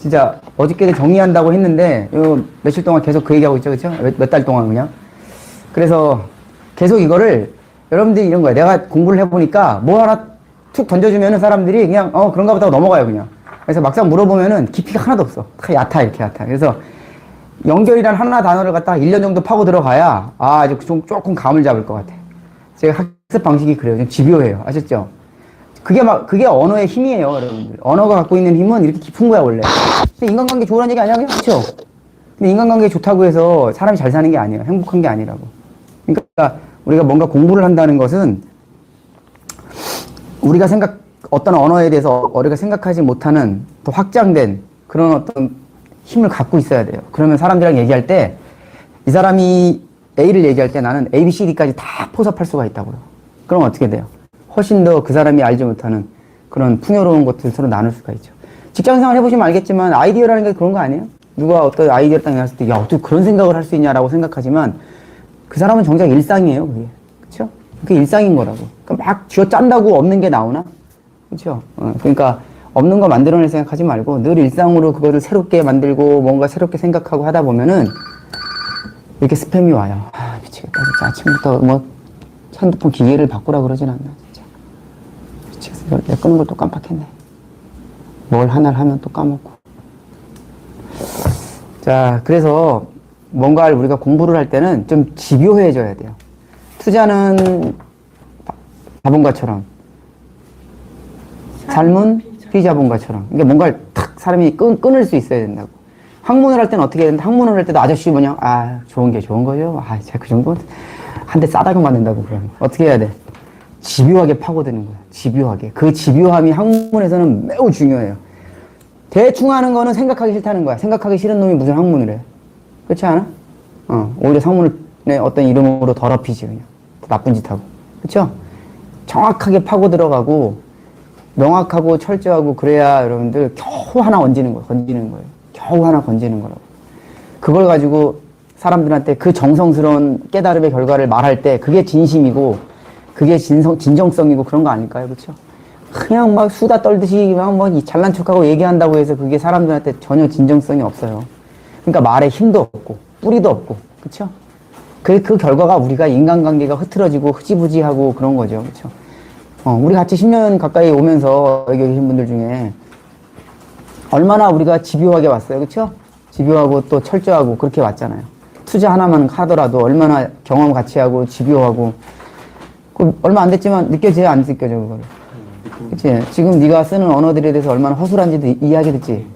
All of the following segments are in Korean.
진짜 어저께도 정리한다고 했는데 요 며칠 동안 계속 그 얘기하고 있죠, 그렇죠? 몇 달 동안 그냥. 그래서 계속 이거를 여러분들이 이런 거야. 내가 공부를 해보니까 뭐 하나 툭 던져주면은 사람들이 그냥 그런가 보다 하고 넘어가요 그냥. 그래서 막상 물어보면은 깊이가 하나도 없어. 다 얕아 이렇게 얕아. 그래서 연결이란 하나 단어를 갖다가 1년 정도 파고 들어가야 이제 조금 감을 잡을 것 같아. 제가 학습 방식이 그래요. 좀 집요해요. 아셨죠? 그게 언어의 힘이에요, 여러분들. 언어가 갖고 있는 힘은 이렇게 깊은 거야, 원래. 근데 인간관계 좋으라는 얘기 아니야, 그렇죠? 근데 인간관계 좋다고 해서 사람이 잘 사는 게 아니에요. 행복한 게 아니라고. 그러니까 우리가 뭔가 공부를 한다는 것은 우리가 어떤 언어에 대해서 우리가 생각하지 못하는 더 확장된 그런 어떤 힘을 갖고 있어야 돼요. 그러면 사람들이랑 얘기할 때 이 사람이 A를 얘기할 때 나는 A, B, C, D까지 다 포섭할 수가 있다고요. 그럼 어떻게 돼요? 훨씬 더 그 사람이 알지 못하는 그런 풍요로운 것들을 서로 나눌 수가 있죠. 직장생활 해보시면 알겠지만 아이디어라는 게 그런 거 아니에요? 누가 어떤 아이디어를 딱 내놨을 때 야, 어떻게 그런 생각을 할 수 있냐라고 생각하지만 그 사람은 정작 일상이에요, 그게. 그쵸? 그게 일상인 거라고. 그러니까 막 쥐어 짠다고 없는 게 나오나? 그쵸? 그러니까 없는 거 만들어낼 생각하지 말고 늘 일상으로 그거를 새롭게 만들고 뭔가 새롭게 생각하고 하다 보면은 이렇게 스팸이 와요. 미치겠다. 진짜 아침부터 뭐 핸드폰 기계를 바꾸라 그러진 않나, 진짜. 미치겠어. 내 끄는 걸 또 깜빡했네. 뭘 하나를 하면 또 까먹고. 자, 그래서 뭔가를 우리가 공부를 할 때는 좀 집요해져야 돼요. 투자는 자본가처럼, 삶은 비자본가처럼. 그러니까 뭔가를 탁 사람이 끊을 수 있어야 된다고. 학문을 할 때는 어떻게 해야 되는데, 학문을 할 때도 아저씨 뭐냐? 좋은 게 좋은 거죠. 제가 그 정도 한 대 싸다가 맞는다고 그러면. 어떻게 해야 돼? 집요하게 파고드는 거야. 집요하게. 그 집요함이 학문에서는 매우 중요해요. 대충 하는 거는 생각하기 싫다는 거야. 생각하기 싫은 놈이 무슨 학문을 해. 그렇지 않아? 오히려 학문의 어떤 이름으로 더럽히지, 그냥. 나쁜 짓 하고. 그쵸? 정확하게 파고 들어가고, 명확하고 철저하고, 그래야 여러분들 겨우 하나 건지는 거예요. 겨우 하나 건지는 거라고. 그걸 가지고 사람들한테 그 정성스러운 깨달음의 결과를 말할 때 그게 진심이고, 그게 진정성이고 그런 거 아닐까요? 그쵸? 그냥 막 수다 떨듯이 막 뭐 잘난 척하고 얘기한다고 해서 그게 사람들한테 전혀 진정성이 없어요. 그러니까 말에 힘도 없고 뿌리도 없고, 그쵸? 그 결과가 우리가 인간관계가 흐트러지고 흐지부지하고 그런 거죠, 그쵸? 우리 같이 10년 가까이 오면서 여기 계신 분들 중에 얼마나 우리가 집요하게 왔어요, 그쵸? 집요하고 또 철저하고 그렇게 왔잖아요. 투자 하나만 하더라도 얼마나 경험 같이 하고 집요하고 얼마 안 됐지만 느껴져요, 안 느껴져, 그거를? 그치? 지금 네가 쓰는 언어들에 대해서 얼마나 허술한지도 이해하게 됐지?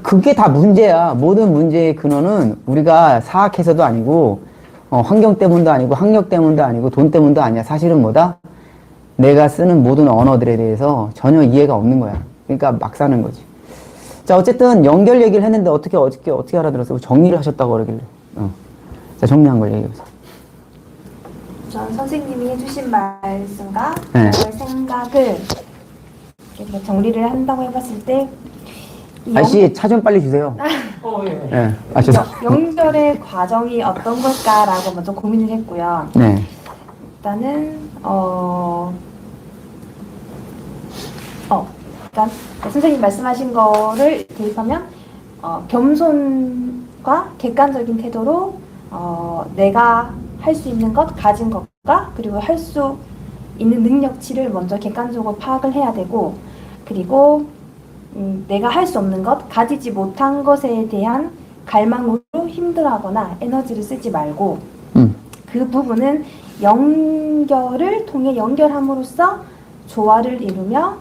그게 다 문제야. 모든 문제의 근원은 우리가 사악해서도 아니고, 환경 때문도 아니고, 학력 때문도 아니고, 돈 때문도 아니야. 사실은 뭐다? 내가 쓰는 모든 언어들에 대해서 전혀 이해가 없는 거야. 그러니까 막 사는 거지. 자, 어쨌든 연결 얘기를 했는데 어떻게 알아들었어요? 정리를 하셨다고 그러길래. 자, 정리한 걸 얘기해보세요. 전 선생님이 해주신 말씀과 네. 저의 생각을 이렇게 정리를 한다고 해봤을 때 아저씨, 차 좀 빨리 주세요. 예. 네. 연결의 과정이 어떤 걸까라고 먼저 고민을 했고요. 네. 일단은 일단 선생님 말씀하신 거를 대입하면 겸손과 객관적인 태도로 내가 할 수 있는 것, 가진 것과 그리고 할 수 있는 능력치를 먼저 객관적으로 파악을 해야 되고, 그리고 내가 할 수 없는 것, 가지지 못한 것에 대한 갈망으로 힘들어하거나 에너지를 쓰지 말고 그 부분은 연결을 통해 연결함으로써 조화를 이루며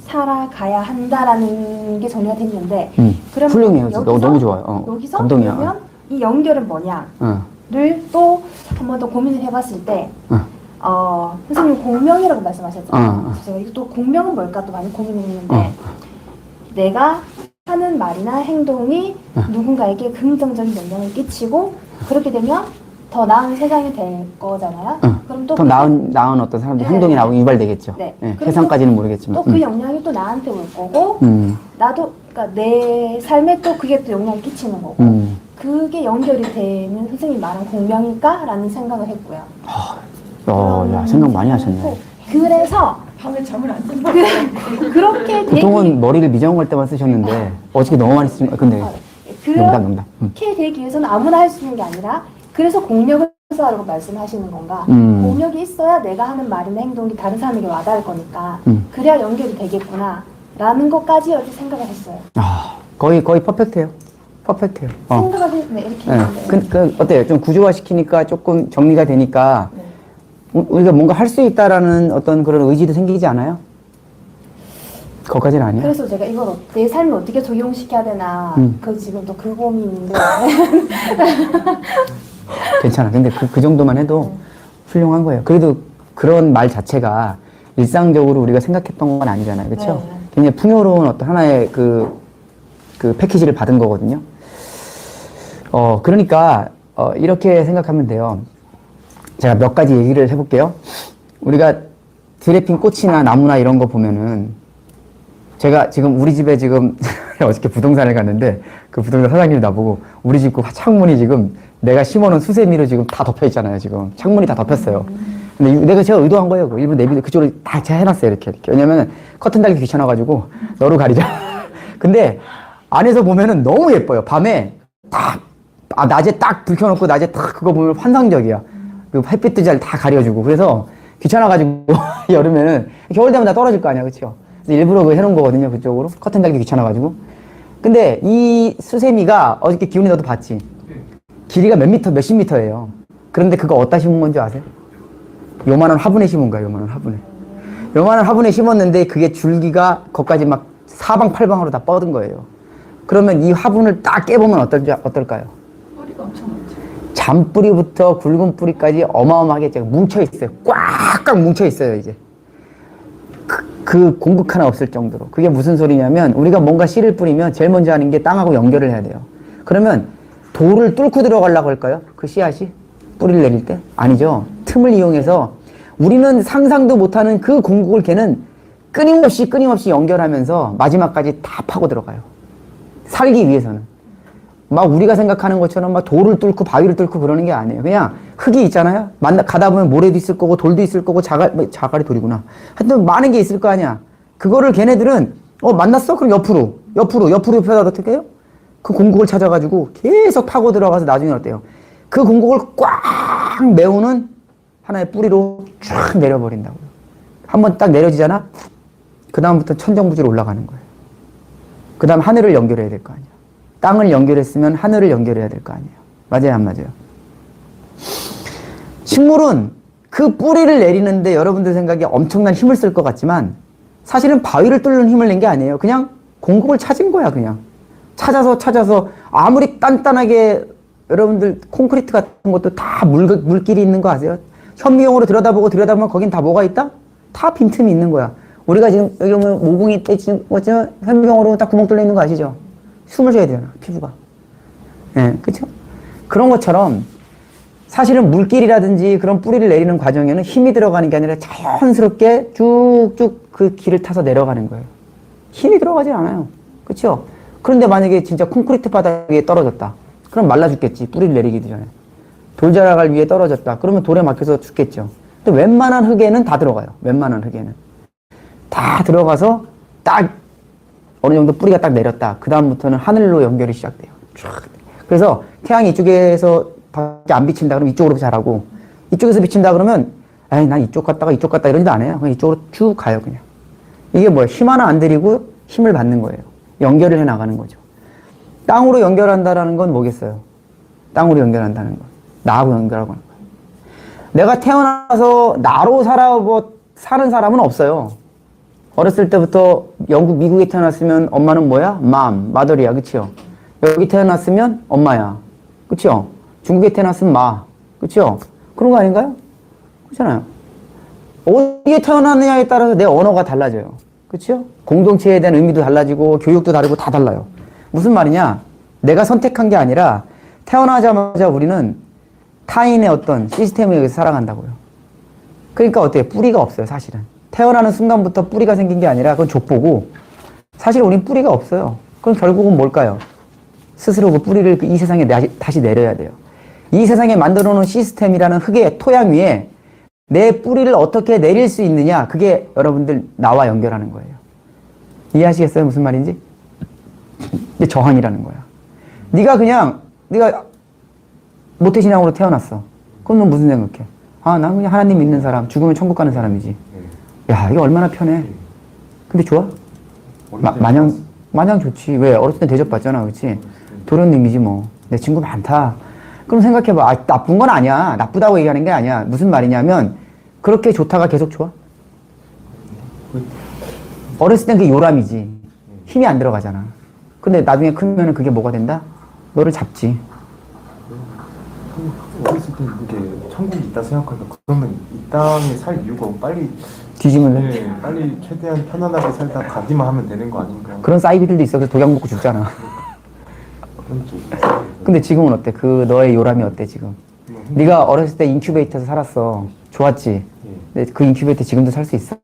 살아가야 한다라는 게 정리가 됐는데 그러면 훌륭해요. 너무 좋아요. 여기서 감동이야. 그러면 이 연결은 뭐냐를 또 한 번 더 고민을 해봤을 때 선생님 공명이라고 말씀하셨잖아요. 제가 이거 또 공명은 뭘까 또 많이 고민을 했는데 내가 하는 말이나 행동이 누군가에게 긍정적인 영향을 끼치고 그렇게 되면 더 나은 세상이 될 거잖아요. 그럼 또 더 나은 어떤 사람들 행동이 나오고 유발되겠죠. 네. 세상까지는 모르겠지만. 또 그 영향이 또 나한테 올 거고 나도 그러니까 내 삶에 또 그게 또 영향을 끼치는 거고 그게 연결이 되는 선생님 말한 공명일까라는 생각을 했고요. 야, 생각 많이 하셨네. 그래서 밤에 잠을 안 잔다. 그렇게 보통은 머리를 미정할 때만 쓰셨는데 어저께 너무 많이 쓰신 거 근데 농담. 그렇게 되기 위해서는 아무나 할 수 있는 게 아니라 그래서 공력을 쌓으라고 말씀하시는 건가? 공력이 있어야 내가 하는 말이나 행동이 다른 사람에게 와닿을 거니까 그래야 연결이 되겠구나 라는 것까지 어제 생각을 했어요. 아, 거의 퍼펙트해요. 퍼펙트해요. 생각을 네, 이렇게 했는데 어때요? 좀 구조화 시키니까 조금 정리가 되니까 네. 우리가 뭔가 할 수 있다라는 어떤 그런 의지도 생기지 않아요? 거기까지는 아니야. 그래서 제가 이걸 내 삶에 어떻게 적용시켜야 되나 그 지금 또 그 고민인데 괜찮아. 근데 그 정도만 해도 훌륭한 거예요. 그래도 그런 말 자체가 일상적으로 우리가 생각했던 건 아니잖아요. 그렇죠? 네. 굉장히 풍요로운 어떤 하나의 그 패키지를 받은 거거든요. 그러니까 이렇게 생각하면 돼요. 제가 몇 가지 얘기를 해볼게요. 우리가 드레핀 꽃이나 나무나 이런 거 보면은 제가 지금 우리 집에 지금 어저께 부동산을 갔는데 그 부동산 사장님이 나보고 우리 집 그 창문이 지금 내가 심어놓은 수세미로 지금 다 덮여 있잖아요. 지금 창문이 다 덮였어요. 근데 제가 의도한 거예요. 일부러 내비도 그쪽으로 다 제가 해놨어요. 이렇게. 왜냐면 커튼 달기 귀찮아가지고 너로 가리자. 근데 안에서 보면은 너무 예뻐요. 밤에 낮에 딱 불 켜놓고 낮에 딱 그거 보면 환상적이야. 그 햇빛 뜨잘 다 가려주고. 그래서 귀찮아가지고 여름에는 겨울 되면 다 떨어질 거 아니야. 그쵸? 그래서 일부러 그 해놓은 거거든요. 그쪽으로. 커튼 달기 귀찮아가지고. 근데 이 수세미가 어저께 기훈이 너도 봤지? 길이가 몇십 미터예요. 그런데 그거 어디다 심은 건지 아세요? 요만한 화분에 심은 거야. 요만한 화분에. 요만한 화분에 심었는데 그게 줄기가 거기까지 막 사방팔방으로 다 뻗은 거예요. 그러면 이 화분을 딱 깨보면 어떨까요? 뿌리가 엄청 많죠. 잔뿌리부터 굵은 뿌리까지 어마어마하게 뭉쳐있어요. 꽉꽉 뭉쳐있어요, 이제. 그 공극 하나 없을 정도로. 그게 무슨 소리냐면, 우리가 뭔가 씨를 뿌리면 제일 먼저 하는 게 땅하고 연결을 해야 돼요. 그러면 돌을 뚫고 들어가려고 할까요? 그 씨앗이? 뿌리를 내릴 때? 아니죠. 틈을 이용해서 우리는 상상도 못하는 그 공극을 걔는 끊임없이 연결하면서 마지막까지 다 파고 들어가요. 살기 위해서는. 막 우리가 생각하는 것처럼 막 돌을 뚫고 바위를 뚫고 그러는 게 아니에요. 그냥 흙이 있잖아요. 가다 보면 모래도 있을 거고 돌도 있을 거고 자갈이 돌이구나. 하여튼 많은 게 있을 거 아니야. 그거를 걔네들은 만났어? 그럼 옆으로 어떻게 해요? 그 공곡을 찾아가지고 계속 파고 들어가서 나중에 어때요? 그 공곡을 꽉 메우는 하나의 뿌리로 쫙 내려버린다고요. 한번 딱 내려지잖아? 그 다음부터 천정부지로 올라가는 거예요. 그 다음 하늘을 연결해야 될 거 아니야. 땅을 연결했으면 하늘을 연결해야 될 거 아니에요. 맞아요, 안 맞아요? 식물은 그 뿌리를 내리는데 여러분들 생각에 엄청난 힘을 쓸 것 같지만 사실은 바위를 뚫는 힘을 낸 게 아니에요. 그냥 공곡을 찾은 거야, 그냥. 찾아서 아무리 단단하게 여러분들 콘크리트 같은 것도 다 물길이 있는 거 아세요? 현미경으로 들여다보면 거긴 다 뭐가 있다? 다 빈틈이 있는 거야. 우리가 지금 여기 보면 모공이 지금 현미경으로 딱 구멍 뚫려 있는 거 아시죠? 숨을 쉬어야 되잖아, 피부가. 예, 그쵸? 그런 것처럼 사실은 물길이라든지 그런 뿌리를 내리는 과정에는 힘이 들어가는 게 아니라 자연스럽게 쭉쭉 그 길을 타서 내려가는 거예요. 힘이 들어가지 않아요. 그쵸? 그런데 만약에 진짜 콘크리트 바닥에 떨어졌다. 그럼 말라 죽겠지. 뿌리를 내리기도 전에. 돌자락을 위에 떨어졌다. 그러면 돌에 막혀서 죽겠죠. 근데 웬만한 흙에는 다 들어가요. 웬만한 흙에는. 다 들어가서 딱 어느 정도 뿌리가 딱 내렸다. 그 다음부터는 하늘로 연결이 시작돼요. 쫙. 그래서 태양이 이쪽에서 밖에 안 비친다 그러면 이쪽으로 자라고, 이쪽에서 비친다 그러면 에이 난 이쪽 갔다가 이쪽 갔다 이러지도 않아요. 그냥 이쪽으로 쭉 가요. 그냥. 이게 뭐야? 힘 하나 안 들이고 힘을 받는 거예요. 연결을 해 나가는 거죠. 땅으로 연결한다라는 건 뭐겠어요? 땅으로 연결한다는 건 나하고 연결하고 하는 거예요. 내가 태어나서 나로 사는 사람은 없어요. 어렸을 때부터 미국에 태어났으면 엄마는 뭐야? 마더리야. 그치요? 여기 태어났으면 엄마야. 그치요? 중국에 태어났으면 그치요? 그런 거 아닌가요? 그렇잖아요. 어디에 태어났느냐에 따라서 내 언어가 달라져요. 그치요? 공동체에 대한 의미도 달라지고 교육도 다르고 다 달라요. 무슨 말이냐? 내가 선택한 게 아니라 태어나자마자 우리는 타인의 어떤 시스템에 의해서 살아간다고요. 그러니까 어때요? 뿌리가 없어요, 사실은. 태어나는 순간부터 뿌리가 생긴 게 아니라 그건 족보고, 사실 우린 뿌리가 없어요. 그럼 결국은 뭘까요? 스스로 그 뿌리를 이 세상에 다시 내려야 돼요. 이 세상에 만들어 놓은 시스템이라는 흙의 토양 위에 내 뿌리를 어떻게 내릴 수 있느냐, 그게 여러분들 나와 연결하는 거예요. 이해하시겠어요? 무슨 말인지? 이게 저항이라는 거야. 네가 모태신앙으로 태어났어. 그럼 넌 무슨 생각해? 아, 난 그냥 하나님 믿는 사람, 죽으면 천국 가는 사람이지. 야, 이게 얼마나 편해. 근데 좋아? 마냥 좋지. 왜? 어렸을 때 대접받잖아, 그렇지? 도련님이지 뭐. 내 친구 많다. 그럼 생각해봐. 아, 나쁜 건 아니야. 나쁘다고 얘기하는 게 아니야. 무슨 말이냐면 그렇게 좋다가 계속 좋아? 어렸을 땐 그게 요람이지. 힘이 안 들어가잖아. 근데 나중에 크면은 그게 뭐가 된다? 너를 잡지. 어렸을 때 이게 천국이 있다 생각하니까 그러면 이 땅에 살 이유가 빨리 뒤지면 돼. 네, 빨리 최대한 편안하게 살다 가기만 하면 되는 거 아닌가? 그런 사이비들도 있어. 그래서 독약 먹고 죽잖아. 그런 쪽이 있어요. 근데 지금은 어때? 그 너의 요람이 어때 지금? 네가 어렸을 때 인큐베이터에서 살았어. 좋았지? 근데 그 인큐베이터 지금도 살 수 있어?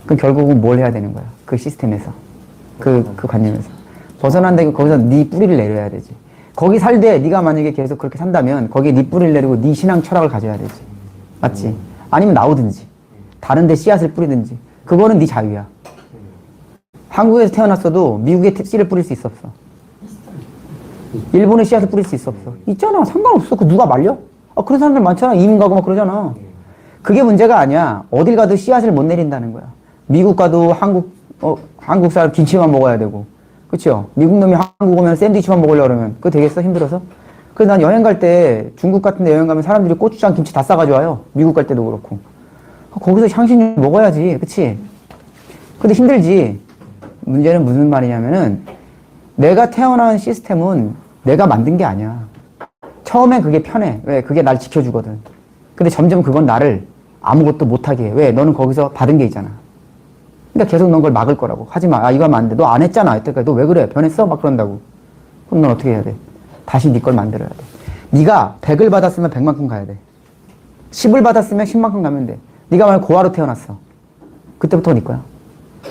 그럼 결국은 뭘 해야 되는 거야? 그 시스템에서. 그 관념에서. 벗어난다고 거기서 네 뿌리를 내려야 되지. 거기 살되 네가 만약에 계속 그렇게 산다면 거기에 네 뿌리를 내리고 네 신앙 철학을 가져야 되지. 맞지? 아니면 나오든지. 다른 데 씨앗을 뿌리든지. 그거는 네 자유야. 한국에서 태어났어도 미국에 씨를 뿌릴 수 있어 없어? 일본에 씨앗을 뿌릴 수 있어 없어? 있잖아. 상관없어. 그 누가 말려? 아, 그런 사람들 많잖아. 이민 가고 막 그러잖아. 그게 문제가 아니야. 어딜 가도 씨앗을 못 내린다는 거야. 미국 가도 한국 사람 김치만 먹어야 되고. 그쵸? 미국 놈이 한국 오면 샌드위치만 먹으려고 그러면 그거 되겠어? 힘들어서? 그래서 난 여행 갈 때 중국 같은 데 여행 가면 사람들이 고추장 김치 다 싸가지고 와요. 미국 갈 때도 그렇고. 거기서 향신료 먹어야지. 그치? 근데 힘들지. 문제는 무슨 말이냐면은 내가 태어난 시스템은 내가 만든 게 아니야. 처음엔 그게 편해. 왜? 그게 날 지켜주거든. 근데 점점 그건 나를 아무것도 못하게 해. 왜? 너는 거기서 받은 게 있잖아. 그러니까 계속 넌 그걸 막을 거라고. 하지 마. 아, 이거 하면 안 돼. 너 안 했잖아. 여태까지. 너 왜 그래? 변했어? 막 그런다고. 그럼 넌 어떻게 해야 돼? 다시 네 걸 만들어야 돼. 네가 100을 받았으면 100만큼 가야 돼. 10을 받았으면 10만큼 가면 돼. 네가 만약 고아로 태어났어. 그때부터 네 거야.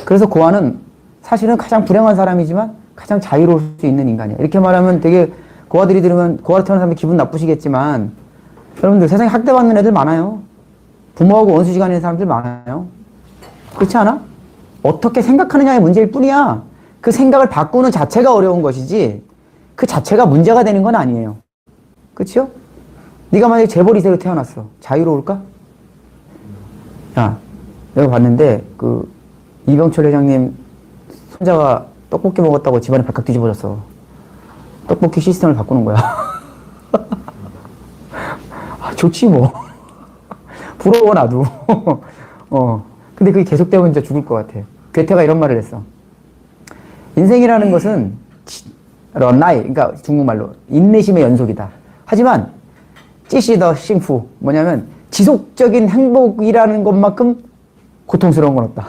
그래서 고아는 사실은 가장 불행한 사람이지만 가장 자유로울 수 있는 인간이야. 이렇게 말하면 되게 고아들이 들으면 고아로 태어난 사람이 기분 나쁘시겠지만 여러분들 세상에 학대받는 애들 많아요. 부모하고 원수지간인 사람들 많아요. 그렇지 않아? 어떻게 생각하느냐의 문제일 뿐이야. 그 생각을 바꾸는 자체가 어려운 것이지 그 자체가 문제가 되는 건 아니에요. 그렇죠? 네가 만약에 재벌 2세로 태어났어. 자유로울까? 야, 내가 봤는데 그 이병철 회장님 손자가 떡볶이 먹었다고 집안이 발칵 뒤집어졌어. 떡볶이 시스템을 바꾸는 거야. 아, 좋지 뭐. 부러워 나도. 근데 그게 계속되면 진짜 죽을 것 같아. 괴테가 이런 말을 했어. 인생이라는 것은 런나이, 그러니까 중국말로 인내심의 연속이다. 하지만 찌시 더 싱푸, 뭐냐면 지속적인 행복이라는 것만큼 고통스러운 건 없다.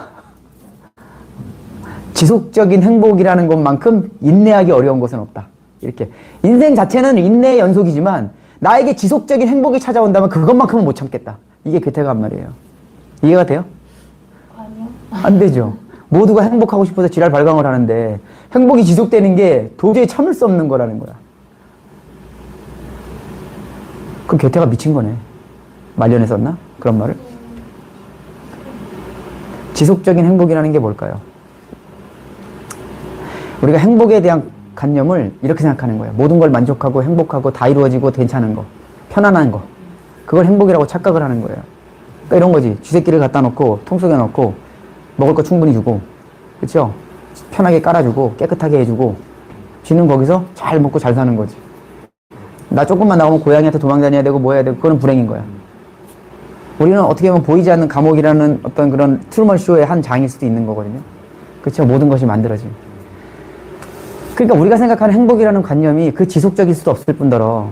지속적인 행복이라는 것만큼 인내하기 어려운 것은 없다. 이렇게 인생 자체는 인내의 연속이지만 나에게 지속적인 행복이 찾아온다면 그것만큼은 못 참겠다. 이게 괴테가 한 말이에요. 이해가 돼요? 아니요. 안 되죠. 모두가 행복하고 싶어서 지랄 발광을 하는데 행복이 지속되는 게 도저히 참을 수 없는 거라는 거야. 그럼 괴테가 미친 거네. 말년했었나? 그런 말을? 지속적인 행복이라는 게 뭘까요? 우리가 행복에 대한 관념을 이렇게 생각하는 거예요. 모든 걸 만족하고 행복하고 다 이루어지고 괜찮은 거, 편안한 거. 그걸 행복이라고 착각을 하는 거예요. 그러니까 이런 거지. 쥐새끼를 갖다 놓고 통 속에 넣고 먹을 거 충분히 주고, 그렇죠? 편하게 깔아주고 깨끗하게 해주고 쥐는 거기서 잘 먹고 잘 사는 거지. 나 조금만 나오면 고양이한테 도망 다녀야 되고 뭐 해야 되고 그거는 불행인 거야. 우리는 어떻게 보면 보이지 않는 감옥이라는 어떤 그런 트루먼 쇼의 한 장일 수도 있는 거거든요. 그렇죠? 모든 것이 만들어진. 그러니까 우리가 생각하는 행복이라는 관념이 그 지속적일 수도 없을 뿐더러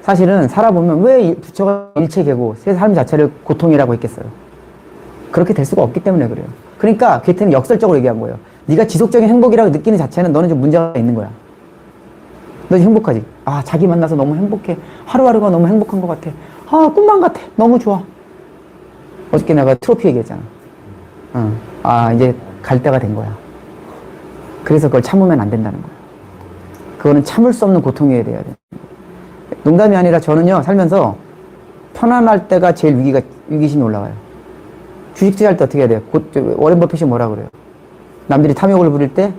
사실은 살아보면 왜 부처가 일체계고 새 삶 자체를 고통이라고 했겠어요? 그렇게 될 수가 없기 때문에 그래요. 그러니까 괴테는 역설적으로 얘기한 거예요. 네가 지속적인 행복이라고 느끼는 자체는 너는 좀 문제가 있는 거야. 너 행복하지? 아, 자기 만나서 너무 행복해. 하루하루가 너무 행복한 것 같아. 아, 꿈만 같아. 너무 좋아. 어저께 내가 트로피 얘기했잖아. 아, 이제 갈 때가 된 거야. 그래서 그걸 참으면 안 된다는 거야. 그거는 참을 수 없는 고통이어야 돼야 돼. 농담이 아니라 저는요, 살면서 편안할 때가 제일 위기심이 올라와요. 주식 투자할 때 어떻게 해야 돼요? 워렌 버핏이 뭐라 그래요? 남들이 탐욕을 부릴 때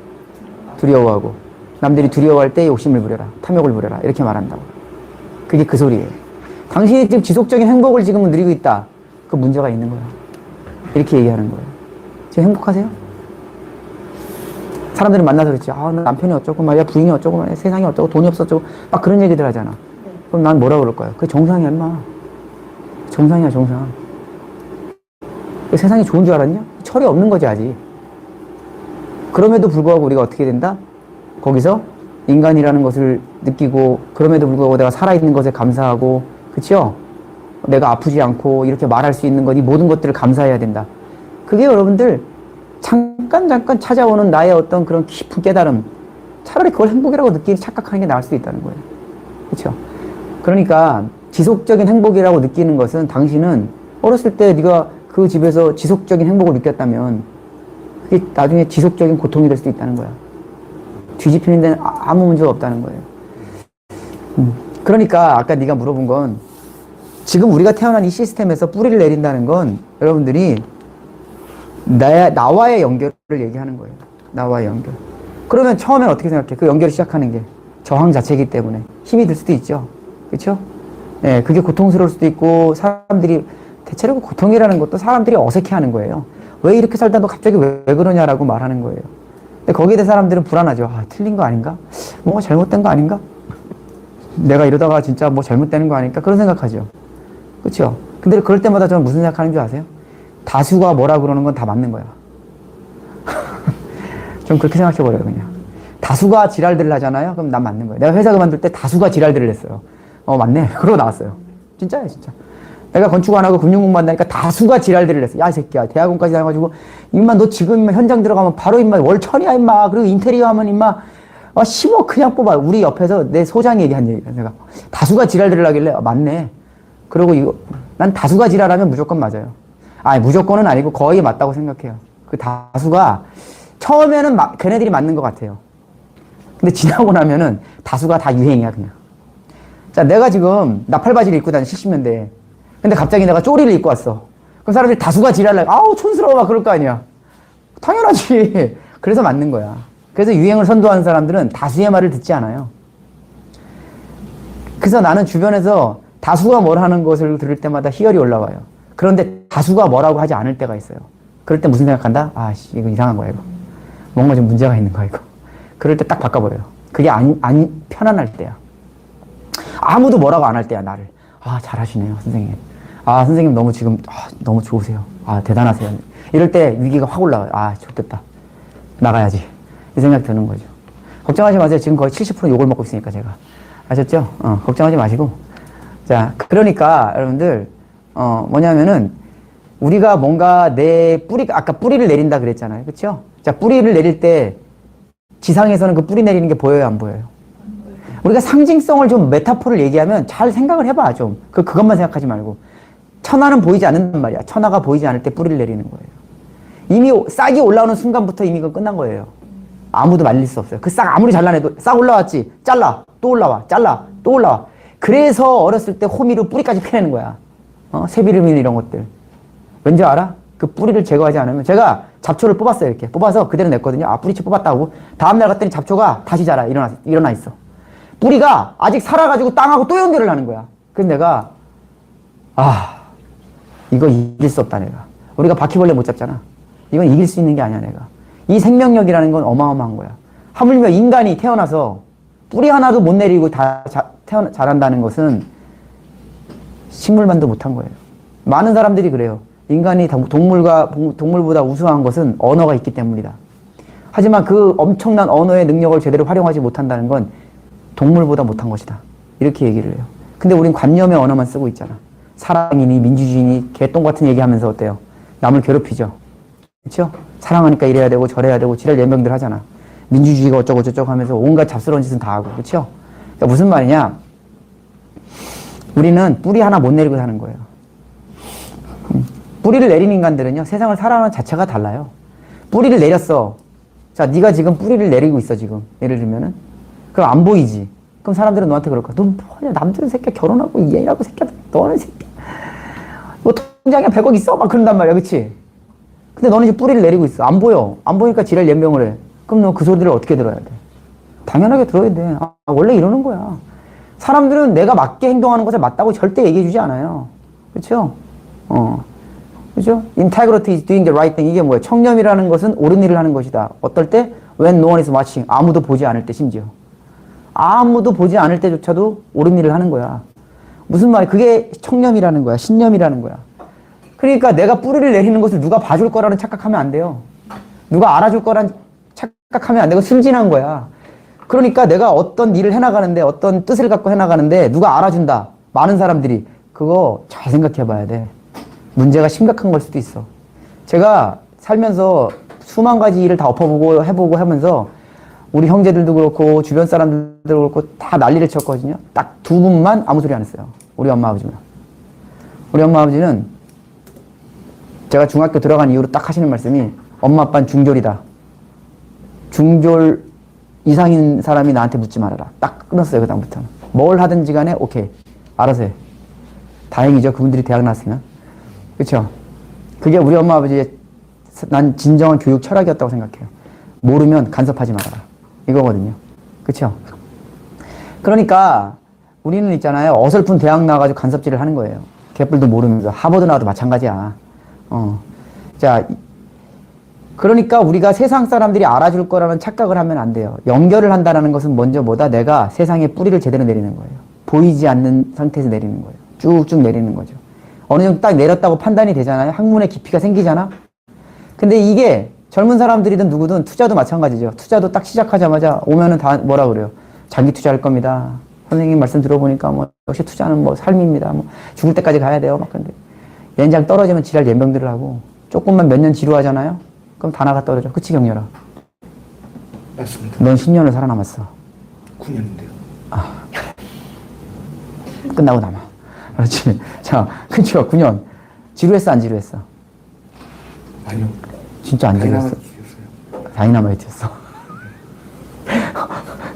두려워하고, 남들이 두려워할 때 욕심을 부려라. 탐욕을 부려라. 이렇게 말한다고. 그게 그 소리예요. 당신이 지금 지속적인 행복을 지금 누리고 있다. 그 문제가 있는 거야. 이렇게 얘기하는 거예요. 지금 행복하세요? 사람들이 만나서 그렇지. 아, 나 남편이 어쩌고 말이야, 부인이 어쩌고 말이야, 세상이 어쩌고, 돈이 없어쩌고, 막 그런 얘기들 하잖아. 그럼 난 뭐라 그럴 거야? 그게 정상이야, 인마. 정상이야, 정상. 세상이 좋은 줄 알았냐? 철이 없는 거지, 아직. 그럼에도 불구하고 우리가 어떻게 된다? 거기서 인간이라는 것을 느끼고, 그럼에도 불구하고 내가 살아있는 것에 감사하고, 그쵸? 내가 아프지 않고, 이렇게 말할 수 있는 것, 이 모든 것들을 감사해야 된다. 그게 여러분들, 잠깐 찾아오는 나의 어떤 그런 깊은 깨달음, 차라리 그걸 행복이라고 착각하는 게 나을 수도 있다는 거예요. 그쵸? 그러니까, 지속적인 행복이라고 느끼는 것은 당신은 어렸을 때 네가 그 집에서 지속적인 행복을 느꼈다면 그게 나중에 지속적인 고통이 될 수도 있다는 거야. 뒤집히는 데는 아무 문제가 없다는 거예요. 그러니까 아까 네가 물어본 건 지금 우리가 태어난 이 시스템에서 뿌리를 내린다는 건 여러분들이 나와의 연결을 얘기하는 거예요. 나와의 연결. 그러면 처음엔 어떻게 생각해? 그 연결을 시작하는 게 저항 자체이기 때문에 힘이 들 수도 있죠. 그렇죠? 네, 그게 고통스러울 수도 있고 사람들이 대체로 고통이라는 것도 사람들이 어색해하는 거예요. 왜 이렇게 살다 너 갑자기 왜 그러냐라고 말하는 거예요. 근데 거기에 대해 사람들은 불안하죠. 아, 틀린 거 아닌가? 뭔가 잘못된 거 아닌가? 내가 이러다가 진짜 뭐 잘못되는 거 아닐까? 그런 생각하죠. 그렇죠? 근데 그럴 때마다 저는 무슨 생각하는 줄 아세요? 다수가 뭐라 그러는 건 다 맞는 거야. 좀 그렇게 생각해버려요, 그냥. 다수가 지랄들을 하잖아요? 그럼 난 맞는 거예요. 내가 회사 그만둘 때 다수가 지랄들을 했어요. 맞네. 그러고 나왔어요. 진짜예요, 진짜. 내가 건축 안 하고 금융 공부한다니까 다수가 지랄들을 했어. 야, 이 새끼야. 대학원까지 다녀가지고, 임마, 너 지금 임마 현장 들어가면 바로 임마 월 천이야, 임마. 그리고 인테리어 하면 임마, 10억 그냥 뽑아. 우리 옆에서 내 소장이 얘기한 얘기야. 내가. 다수가 지랄들을 하길래, 맞네. 그리고 난 다수가 지랄하면 무조건 맞아요. 아니, 무조건은 아니고 거의 맞다고 생각해요. 그 다수가, 처음에는 걔네들이 맞는 것 같아요. 근데 지나고 나면은 다수가 다 유행이야, 그냥. 자, 내가 지금 나팔바지를 입고 다니 70년대에. 근데 갑자기 내가 쪼리를 입고 왔어. 그럼 사람들이 다수가 지랄을, 아우, 촌스러워, 막 그럴 거 아니야. 당연하지. 그래서 맞는 거야. 그래서 유행을 선도하는 사람들은 다수의 말을 듣지 않아요. 그래서 나는 주변에서 다수가 뭘 하는 것을 들을 때마다 희열이 올라와요. 그런데 다수가 뭐라고 하지 않을 때가 있어요. 그럴 때 무슨 생각한다? 아, 씨, 이거 이상한 거야, 이거. 뭔가 좀 문제가 있는 거야, 이거. 그럴 때 딱 바꿔버려요. 그게 편안할 때야. 아무도 뭐라고 안 할 때야, 나를. 아, 잘하시네요, 선생님. 아, 선생님 너무 지금, 너무 좋으세요. 아, 대단하세요. 이럴 때 위기가 확 올라와요. 아, 좋겠다. 나가야지. 이 생각 드는 거죠. 걱정하지 마세요. 지금 거의 70% 욕을 먹고 있으니까 제가. 아셨죠? 걱정하지 마시고. 자, 그러니까 여러분들, 뭐냐면은, 우리가 뭔가 아까 뿌리를 내린다 그랬잖아요. 그쵸? 자, 뿌리를 내릴 때, 지상에서는 그 뿌리 내리는 게 보여요, 안 보여요? 우리가 상징성을 좀 메타포를 얘기하면 잘 생각을 해봐, 좀. 그것만 생각하지 말고. 천하는 보이지 않는단 말이야. 천하가 보이지 않을 때 뿌리를 내리는 거예요. 이미 싹이 올라오는 순간부터 이미 그건 끝난 거예요. 아무도 말릴 수 없어요. 그 싹 아무리 잘라내도 싹 올라왔지. 잘라. 또 올라와. 잘라. 또 올라와. 그래서 어렸을 때 호미로 뿌리까지 패내는 거야. 새비름이나 이런 것들. 왠지 알아? 그 뿌리를 제거하지 않으면 제가 잡초를 뽑았어요. 이렇게 뽑아서 그대로 냈거든요. 아, 뿌리채 뽑았다고. 다음날 갔더니 잡초가 다시 자라. 일어나 있어. 뿌리가 아직 살아가지고 땅하고 또 연결을 하는 거야. 그래서 내가 이거 이길 수 없다, 내가. 우리가 바퀴벌레 못 잡잖아. 이건 이길 수 있는 게 아니야, 내가. 이 생명력이라는 건 어마어마한 거야. 하물며 인간이 태어나서 뿌리 하나도 못 내리고 다 자란다는 것은 식물만도 못한 거예요. 많은 사람들이 그래요. 인간이 동물보다 우수한 것은 언어가 있기 때문이다. 하지만 그 엄청난 언어의 능력을 제대로 활용하지 못한다는 건 동물보다 못한 것이다. 이렇게 얘기를 해요. 근데 우린 관념의 언어만 쓰고 있잖아. 사랑이니 민주주의니 개똥 같은 얘기하면서 어때요? 남을 괴롭히죠. 그렇죠? 사랑하니까 이래야 되고 저래야 되고 지랄 연명들 하잖아. 민주주의가 어쩌고 저쩌고 하면서 온갖 잡스러운 짓은 다 하고. 그렇죠? 그러니까 무슨 말이냐? 우리는 뿌리 하나 못 내리고 사는 거예요. 뿌리를 내린 인간들은요, 세상을 살아가는 자체가 달라요. 뿌리를 내렸어. 자, 네가 지금 뿌리를 내리고 있어, 지금. 예를 들면은. 그럼 안 보이지. 그럼 사람들은 너한테 그럴 거야. 너 뭐냐, 남들은 새끼야 결혼하고 얘하고 새끼야. 너는 새끼야. 뭐 통장에 100억 있어? 막 그런단 말이야. 그치? 근데 너는 이제 뿌리를 내리고 있어. 안 보여. 안 보니까 지랄 연명을 해. 그럼 너 그 소리를 어떻게 들어야 돼? 당연하게 들어야 돼. 아, 원래 이러는 거야. 사람들은 내가 맞게 행동하는 것을 맞다고 절대 얘기해 주지 않아요. 그렇죠? 그죠? Integrity is doing the right thing. 이게 뭐예요? 청렴이라는 것은 옳은 일을 하는 것이다. 어떨 때? When no one is watching. 아무도 보지 않을 때 심지어. 아무도 보지 않을 때조차도 옳은 일을 하는 거야. 무슨 말이야? 그게 청렴이라는 거야. 신념이라는 거야. 그러니까 내가 뿌리를 내리는 것을 누가 봐줄 거라는 착각하면 안 돼요. 누가 알아줄 거라는 착각하면 안 되고 순진한 거야. 그러니까 내가 어떤 일을 해나가는데 어떤 뜻을 갖고 해나가는데 누가 알아준다. 많은 사람들이. 그거 잘 생각해 봐야 돼. 문제가 심각한 걸 수도 있어. 제가 살면서 수만 가지 일을 다 엎어보고 해보고 하면서 우리 형제들도 그렇고 주변 사람들도 그렇고 다 난리를 쳤거든요. 딱 두 분만 아무 소리 안 했어요. 우리 엄마 아버지만. 우리 엄마 아버지는 제가 중학교 들어간 이후로 딱 하시는 말씀이 엄마 아빠는 중졸이다. 중졸 이상인 사람이 나한테 묻지 말아라. 딱 끊었어요. 그 다음부터는. 뭘 하든지 간에 오케이. 알아서 해. 다행이죠. 그분들이 대학 나왔으면. 그렇죠? 그게 우리 엄마 아버지의 난 진정한 교육 철학이었다고 생각해요. 모르면 간섭하지 말아라. 이거거든요. 그렇죠? 그러니까 우리는 있잖아요. 어설픈 대학 나와가지고 간섭질을 하는 거예요. 개뿔도 모르면서. 하버드 나와도 마찬가지야. 자, 그러니까 우리가 세상 사람들이 알아줄 거라는 착각을 하면 안 돼요. 연결을 한다는 것은 먼저 뭐다? 내가 세상에 뿌리를 제대로 내리는 거예요. 보이지 않는 상태에서 내리는 거예요. 쭉쭉 내리는 거죠. 어느 정도 딱 내렸다고 판단이 되잖아요. 학문의 깊이가 생기잖아. 근데 이게 젊은 사람들이든 누구든 투자도 마찬가지죠. 투자도 딱 시작하자마자 오면은 다 뭐라 그래요? 장기 투자할 겁니다. 선생님 말씀 들어보니까 뭐 역시 투자는 뭐 삶입니다. 뭐 죽을 때까지 가야 돼요. 막 근데 연장 떨어지면 지랄 연병들을 하고 조금만 몇 년 지루하잖아요. 그럼 다 나가 떨어져. 그치 경렬아? 맞습니다. 넌 10년을 살아남았어. 9년인데요. 끝나고 남아. 그렇지. 자, 그쵸. 9년. 지루했어, 안 지루했어? 아니요. 진짜 안 지루했어. 다이나마이트였어요. 다이나마이트였어.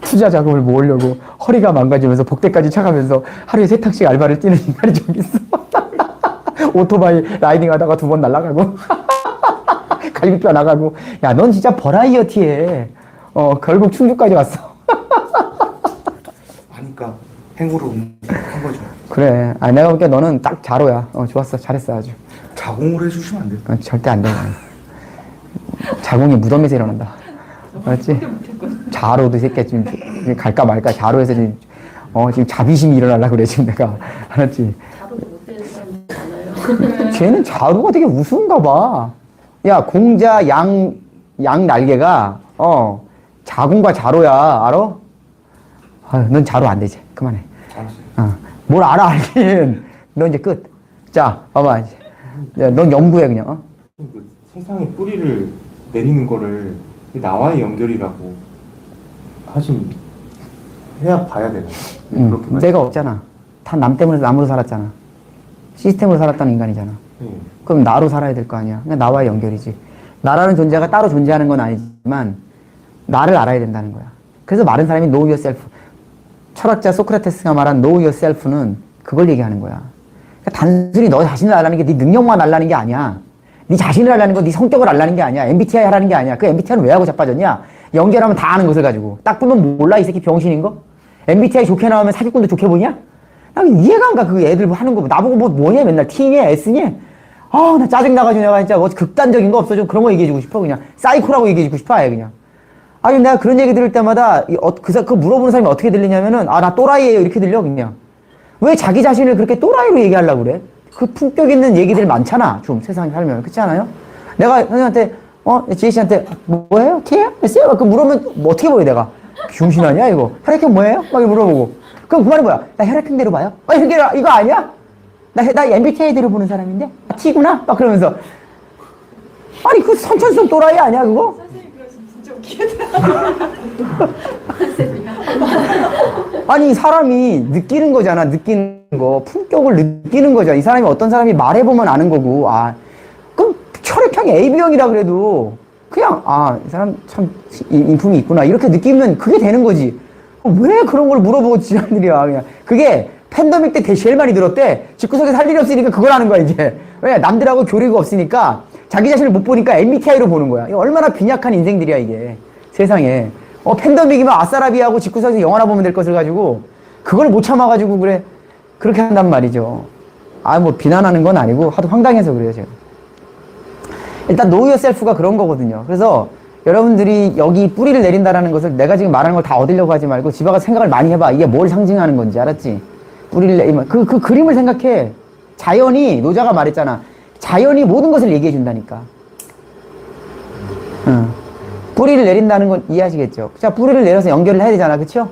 투자 자금을 모으려고 허리가 망가지면서 복대까지 차가면서 하루에 3탁씩 알바를 뛰는 인간이 좀 있어. 오토바이 라이딩 하다가 2번 날아가고 갈비뼈 나가고. 야, 넌 진짜 버라이어티해. 결국 충주까지 왔어. 하니까 행으로 한 거죠. 그래. 아, 내가 볼게 너는 딱 자로야. 좋았어. 잘했어 아주. 자공을 해주시면 안 돼요? 절대 안 돼. 자궁이 무덤에서 일어난다. 알았지? 자로도 이 새끼야 지금 갈까 말까 자로에서 지금 자비심이 일어나려고 그래 지금 내가. 알았지? 자로도 못 되는 사람들 많아요. 쟤는 자루가 되게 우스운가 봐. 야, 공자 양 날개가 자궁과 자로야. 알아? 넌 자로 안 되지. 그만해. 알았어요. 뭘 알아 알긴. 너 이제 끝. 자, 봐봐. 야, 넌 연구해 그냥. 그 세상에 뿌리를 내리는 거를 나와의 연결이라고 하시면 해야 봐야 되나? 그렇게 내가 없잖아. 다 남 때문에 남으로 살았잖아. 시스템으로 살았던 인간이잖아. 네. 그럼 나로 살아야 될 거 아니야. 그냥 나와의 연결이지. 나라는 존재가 따로 존재하는 건 아니지만 나를 알아야 된다는 거야. 그래서 많은 사람이 know yourself. 철학자 소크라테스가 말한 know yourself는 그걸 얘기하는 거야. 그러니까 단순히 너 자신을 알라는 게 네 능력만 알라는 게 아니야. 네 자신을 알라는 건 네 성격을 알라는 게 아니야. MBTI 하라는 게 아니야. 그 MBTI는 왜 하고 자빠졌냐? 연결하면 다 아는 것을 가지고. 딱 보면 몰라 이 새끼 병신인 거? MBTI 좋게 나오면 사기꾼도 좋게 보냐? 나 이해가 안 가. 그 애들 하는 거. 나보고 뭐냐 맨날 T냐 S냐? 나 짜증나가지고 내가 진짜 뭐 극단적인 거 없어. 좀 그런 거 얘기해주고 싶어 그냥. 사이코라고 얘기해주고 싶어 아예 그냥. 아니 내가 그런 얘기 들을 때마다 그 물어보는 사람이 어떻게 들리냐면은 나 또라이예요 이렇게 들려 그냥. 왜 자기 자신을 그렇게 또라이로 얘기하려고 그래? 그 품격 있는 얘기들 많잖아. 좀 세상에 살면. 그렇지 않아요? 내가 선생님한테 지혜 씨한테 뭐예요? K야? S야? 그 물으면 뭐 어떻게 보여 내가? 병신 아니야 이거? 혈액형 뭐예요? 막 물어보고. 그럼 그 말은 뭐야? 나 혈액형대로 봐요? 이거 아니야? 나 MBTI대로 보는 사람인데? T구나? 막 그러면서. 아니 그 선천성 또라이 아니야 그거? 선생님 그러시면 진짜 웃기겠다. 아니 사람이 느끼는 거잖아. 느끼는 거. 품격을 느끼는 거잖아. 이 사람이 어떤 사람이 말해보면 아는 거고. 그럼 혈액형이 AB형이라 그래도 그냥 이 사람 참 인품이 있구나 이렇게 느끼면 그게 되는 거지. 왜 그런 걸 물어보고 지랄들이야 그냥. 그게 팬데믹 때 제일 많이 들었대. 집구석에 살 일이 없으니까 그걸 하는 거야 이제. 왜? 남들하고 교류가 없으니까 자기 자신을 못 보니까 MBTI로 보는 거야. 이거 얼마나 빈약한 인생들이야, 이게. 세상에. 팬데믹이면 아싸라비하고 집구석에서 영화나 보면 될 것을 가지고 그걸 못 참아가지고 그래. 그렇게 한단 말이죠. 뭐 비난하는 건 아니고 하도 황당해서 그래요, 제가. 일단 know yourself가 그런 거거든요. 그래서 여러분들이 여기 뿌리를 내린다라는 것을 내가 지금 말하는 걸 다 얻으려고 하지 말고 집에 가서 생각을 많이 해봐. 이게 뭘 상징하는 건지 알았지? 뿌리를 내리면 그 그림을 생각해. 자연이 노자가 말했잖아. 자연이 모든 것을 얘기해 준다니까. 뿌리를 내린다는 건 이해하시겠죠? 자, 뿌리를 내려서 연결을 해야 되잖아. 그쵸?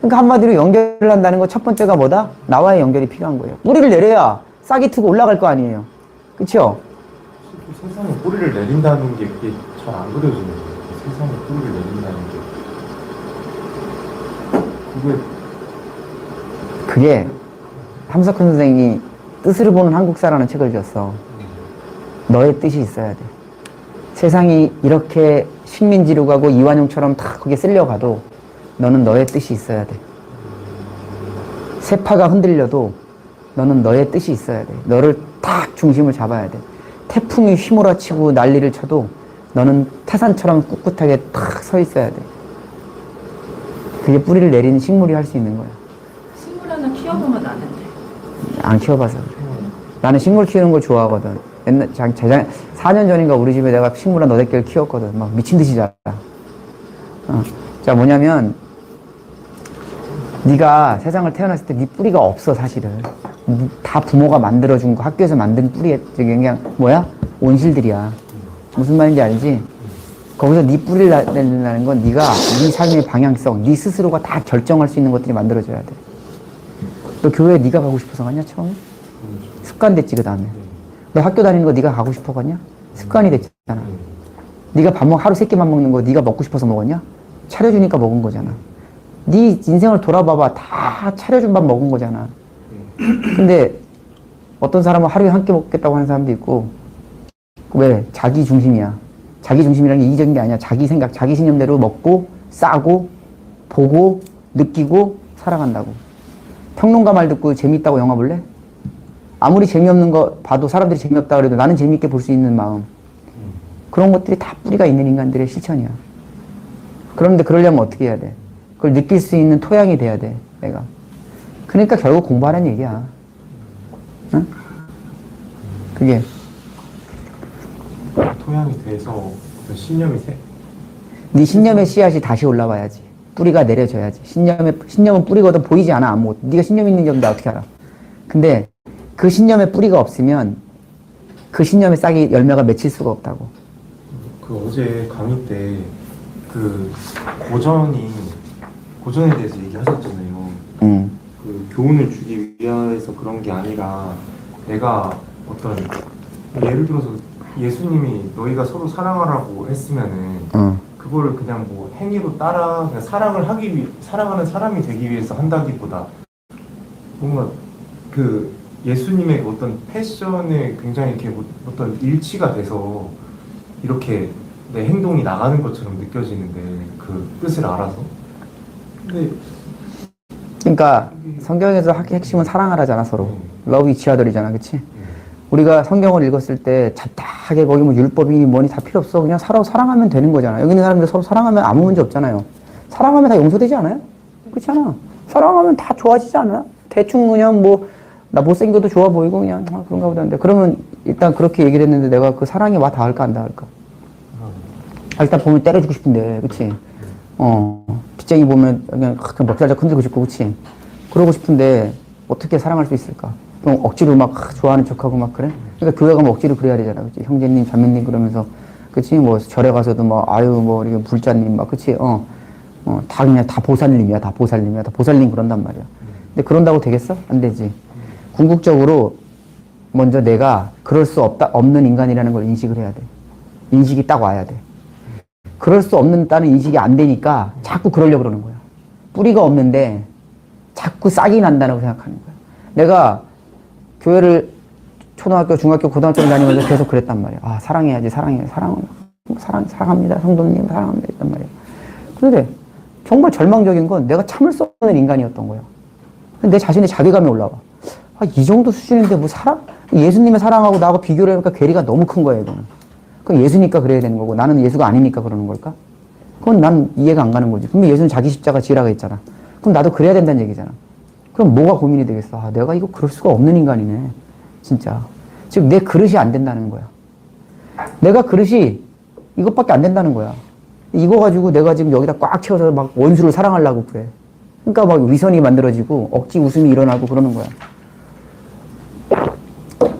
그러니까 한마디로 연결을 한다는 건 첫 번째가 뭐다? 나와의 연결이 필요한 거예요. 뿌리를 내려야 싹이 트고 올라갈 거 아니에요. 그쵸? 세상에 뿌리를 내린다는 게 그게 잘 안 그려지는 거예요. 세상에 뿌리를 내린다는 게 그게 함석헌 선생이 뜻을 보는 한국사라는 책을 줬어. 너의 뜻이 있어야 돼. 세상이 이렇게 식민지로 가고 이완용처럼 다 거기에 쓸려가도 너는 너의 뜻이 있어야 돼. 세파가 흔들려도 너는 너의 뜻이 있어야 돼. 너를 딱 중심을 잡아야 돼. 태풍이 휘몰아치고 난리를 쳐도 너는 태산처럼 꿋꿋하게 탁 서 있어야 돼. 그게 뿌리를 내리는 식물이 할 수 있는 거야. 식물 하나 키워보면 아는데. 안 키워봐서 그래. 나는 식물 키우는 걸 좋아하거든. 옛날, 4년 전인가 우리 집에 내가 식물 한 8개를 키웠거든. 막 미친 듯이 자라. 자, 뭐냐면, 네가 세상을 태어났을 때 네 뿌리가 없어, 사실은. 다 부모가 만들어준 거, 학교에서 만든 뿌리에, 그냥, 뭐야? 온실들이야. 무슨 말인지 알지? 거기서 네 뿌리를 내린다는 건 네가 네 삶의 방향성, 네 스스로가 다 결정할 수 있는 것들이 만들어져야 돼. 너 교회에 네가 가고 싶어서 갔냐, 처음에? 습관 됐지, 그 다음에. 너 학교 다니는 거 네가 가고 싶어 갔냐? 습관이 됐잖아. 네가 하루 3끼만 먹는 거 네가 먹고 싶어서 먹었냐? 차려주니까 먹은 거잖아. 네 인생을 돌아봐봐. 다 차려준 밥 먹은 거잖아. 근데 어떤 사람은 하루에 한 끼 먹겠다고 하는 사람도 있고, 왜? 자기 중심이야. 자기 중심이라는 게 이기적인 게 아니야. 자기 생각, 자기 신념대로 먹고, 싸고, 보고, 느끼고, 살아간다고. 평론가 말 듣고 재밌다고 영화 볼래? 아무리 재미없는 거 봐도 사람들이 재미없다 그래도 나는 재미있게 볼 수 있는 마음. 그런 것들이 다 뿌리가 있는 인간들의 실천이야. 그런데 그러려면 어떻게 해야 돼? 그걸 느낄 수 있는 토양이 돼야 돼, 내가. 그러니까 결국 공부하라는 얘기야. 응? 그게. 토양이 돼서 어떤 신념이 네 신념의 씨앗이 다시 올라와야지. 뿌리가 내려져야지. 신념은 뿌리거든 보이지 않아, 아무것도. 네가 신념 있는 점 나 어떻게 알아? 근데 그 신념에 뿌리가 없으면 그 신념의 싹이 열매가 맺힐 수가 없다고. 그 어제 강의 때 그 고전에 대해서 얘기하셨잖아요. 그 교훈을 주기 위해서 그런 게 아니라 내가 어떤 예를 들어서 예수님이 너희가 서로 사랑하라고 했으면은 그거를 그냥 뭐 행위로 따라 그냥 사랑하는 사람이 되기 위해서 한다기보다 뭔가 그 예수님의 어떤 패션에 굉장히 이렇게 어떤 일치가 돼서 이렇게 내 행동이 나가는 것처럼 느껴지는데 그 뜻을 알아서. 근데 그러니까 성경에서 핵심은 사랑하라잖아, 서로. 러브 이치 아더이잖아, 그치? 우리가 성경을 읽었을 때 잡다하게 거기 뭐 율법이니 뭐니 다 필요 없어. 그냥 서로 사랑하면 되는 거잖아. 여기 있는 사람들 서로 사랑하면 아무 문제 없잖아요. 사랑하면 다 용서되지 않아요? 그렇지 않아? 사랑하면 다 좋아지지 않아요? 대충 그냥 뭐 나 못생겨도 좋아 보이고 그냥 그런가 보다. 근데 그러면 일단 그렇게 얘기를 했는데 내가 그 사랑이 와 닿을까 안 닿을까? 일단 보면 때려주고 싶은데, 그치? 빚쟁이 보면 그냥 멱살잡 흔들고 싶고, 그치? 그러고 싶은데 어떻게 사랑할 수 있을까? 그럼 억지로 막 좋아하는 척하고 막 그래? 그러니까 교회 가면 억지로 그래야 되잖아, 그치? 형제님, 자매님 그러면서, 그치? 뭐 절에 가서도 뭐 아유 뭐 이게 불자님 막, 그치? 다 그냥 다 보살님이야, 다 보살님이야, 다 보살님 그런단 말이야. 근데 그런다고 되겠어? 안 되지. 궁극적으로 먼저 내가 그럴 수 없는 인간이라는 걸 인식을 해야 돼. 인식이 딱 와야 돼. 그럴 수 없는다는 인식이 안 되니까 자꾸 그러려고 그러는 거야. 뿌리가 없는데 자꾸 싹이 난다고 생각하는 거야. 내가 교회를 초등학교, 중학교, 고등학교를 다니면서 계속 그랬단 말이야. 아, 사랑해야지, 사랑합니다. 성도님, 사랑합니다. 했단 말이야. 그런데 정말 절망적인 건 내가 참을 수 없는 인간이었던 거야. 근데 내 자신의 자괴감이 올라와. 아, 이 정도 수준인데 뭐 예수님의 사랑하고 나하고 비교를 해보니까 괴리가 너무 큰 거예요, 이거는. 그럼 예수니까 그래야 되는 거고 나는 예수가 아니니까 그러는 걸까? 그건 난 이해가 안 가는 거지. 근데 예수는 자기 십자가 지라고 했잖아. 그럼 나도 그래야 된다는 얘기잖아. 그럼 뭐가 고민이 되겠어? 아, 내가 이거 그럴 수가 없는 인간이네. 진짜. 즉, 내 그릇이 안 된다는 거야. 내가 그릇이 이것밖에 안 된다는 거야. 이거 가지고 내가 지금 여기다 꽉 채워서 막 원수를 사랑하려고 그래. 그러니까 막 위선이 만들어지고 억지 웃음이 일어나고 그러는 거야.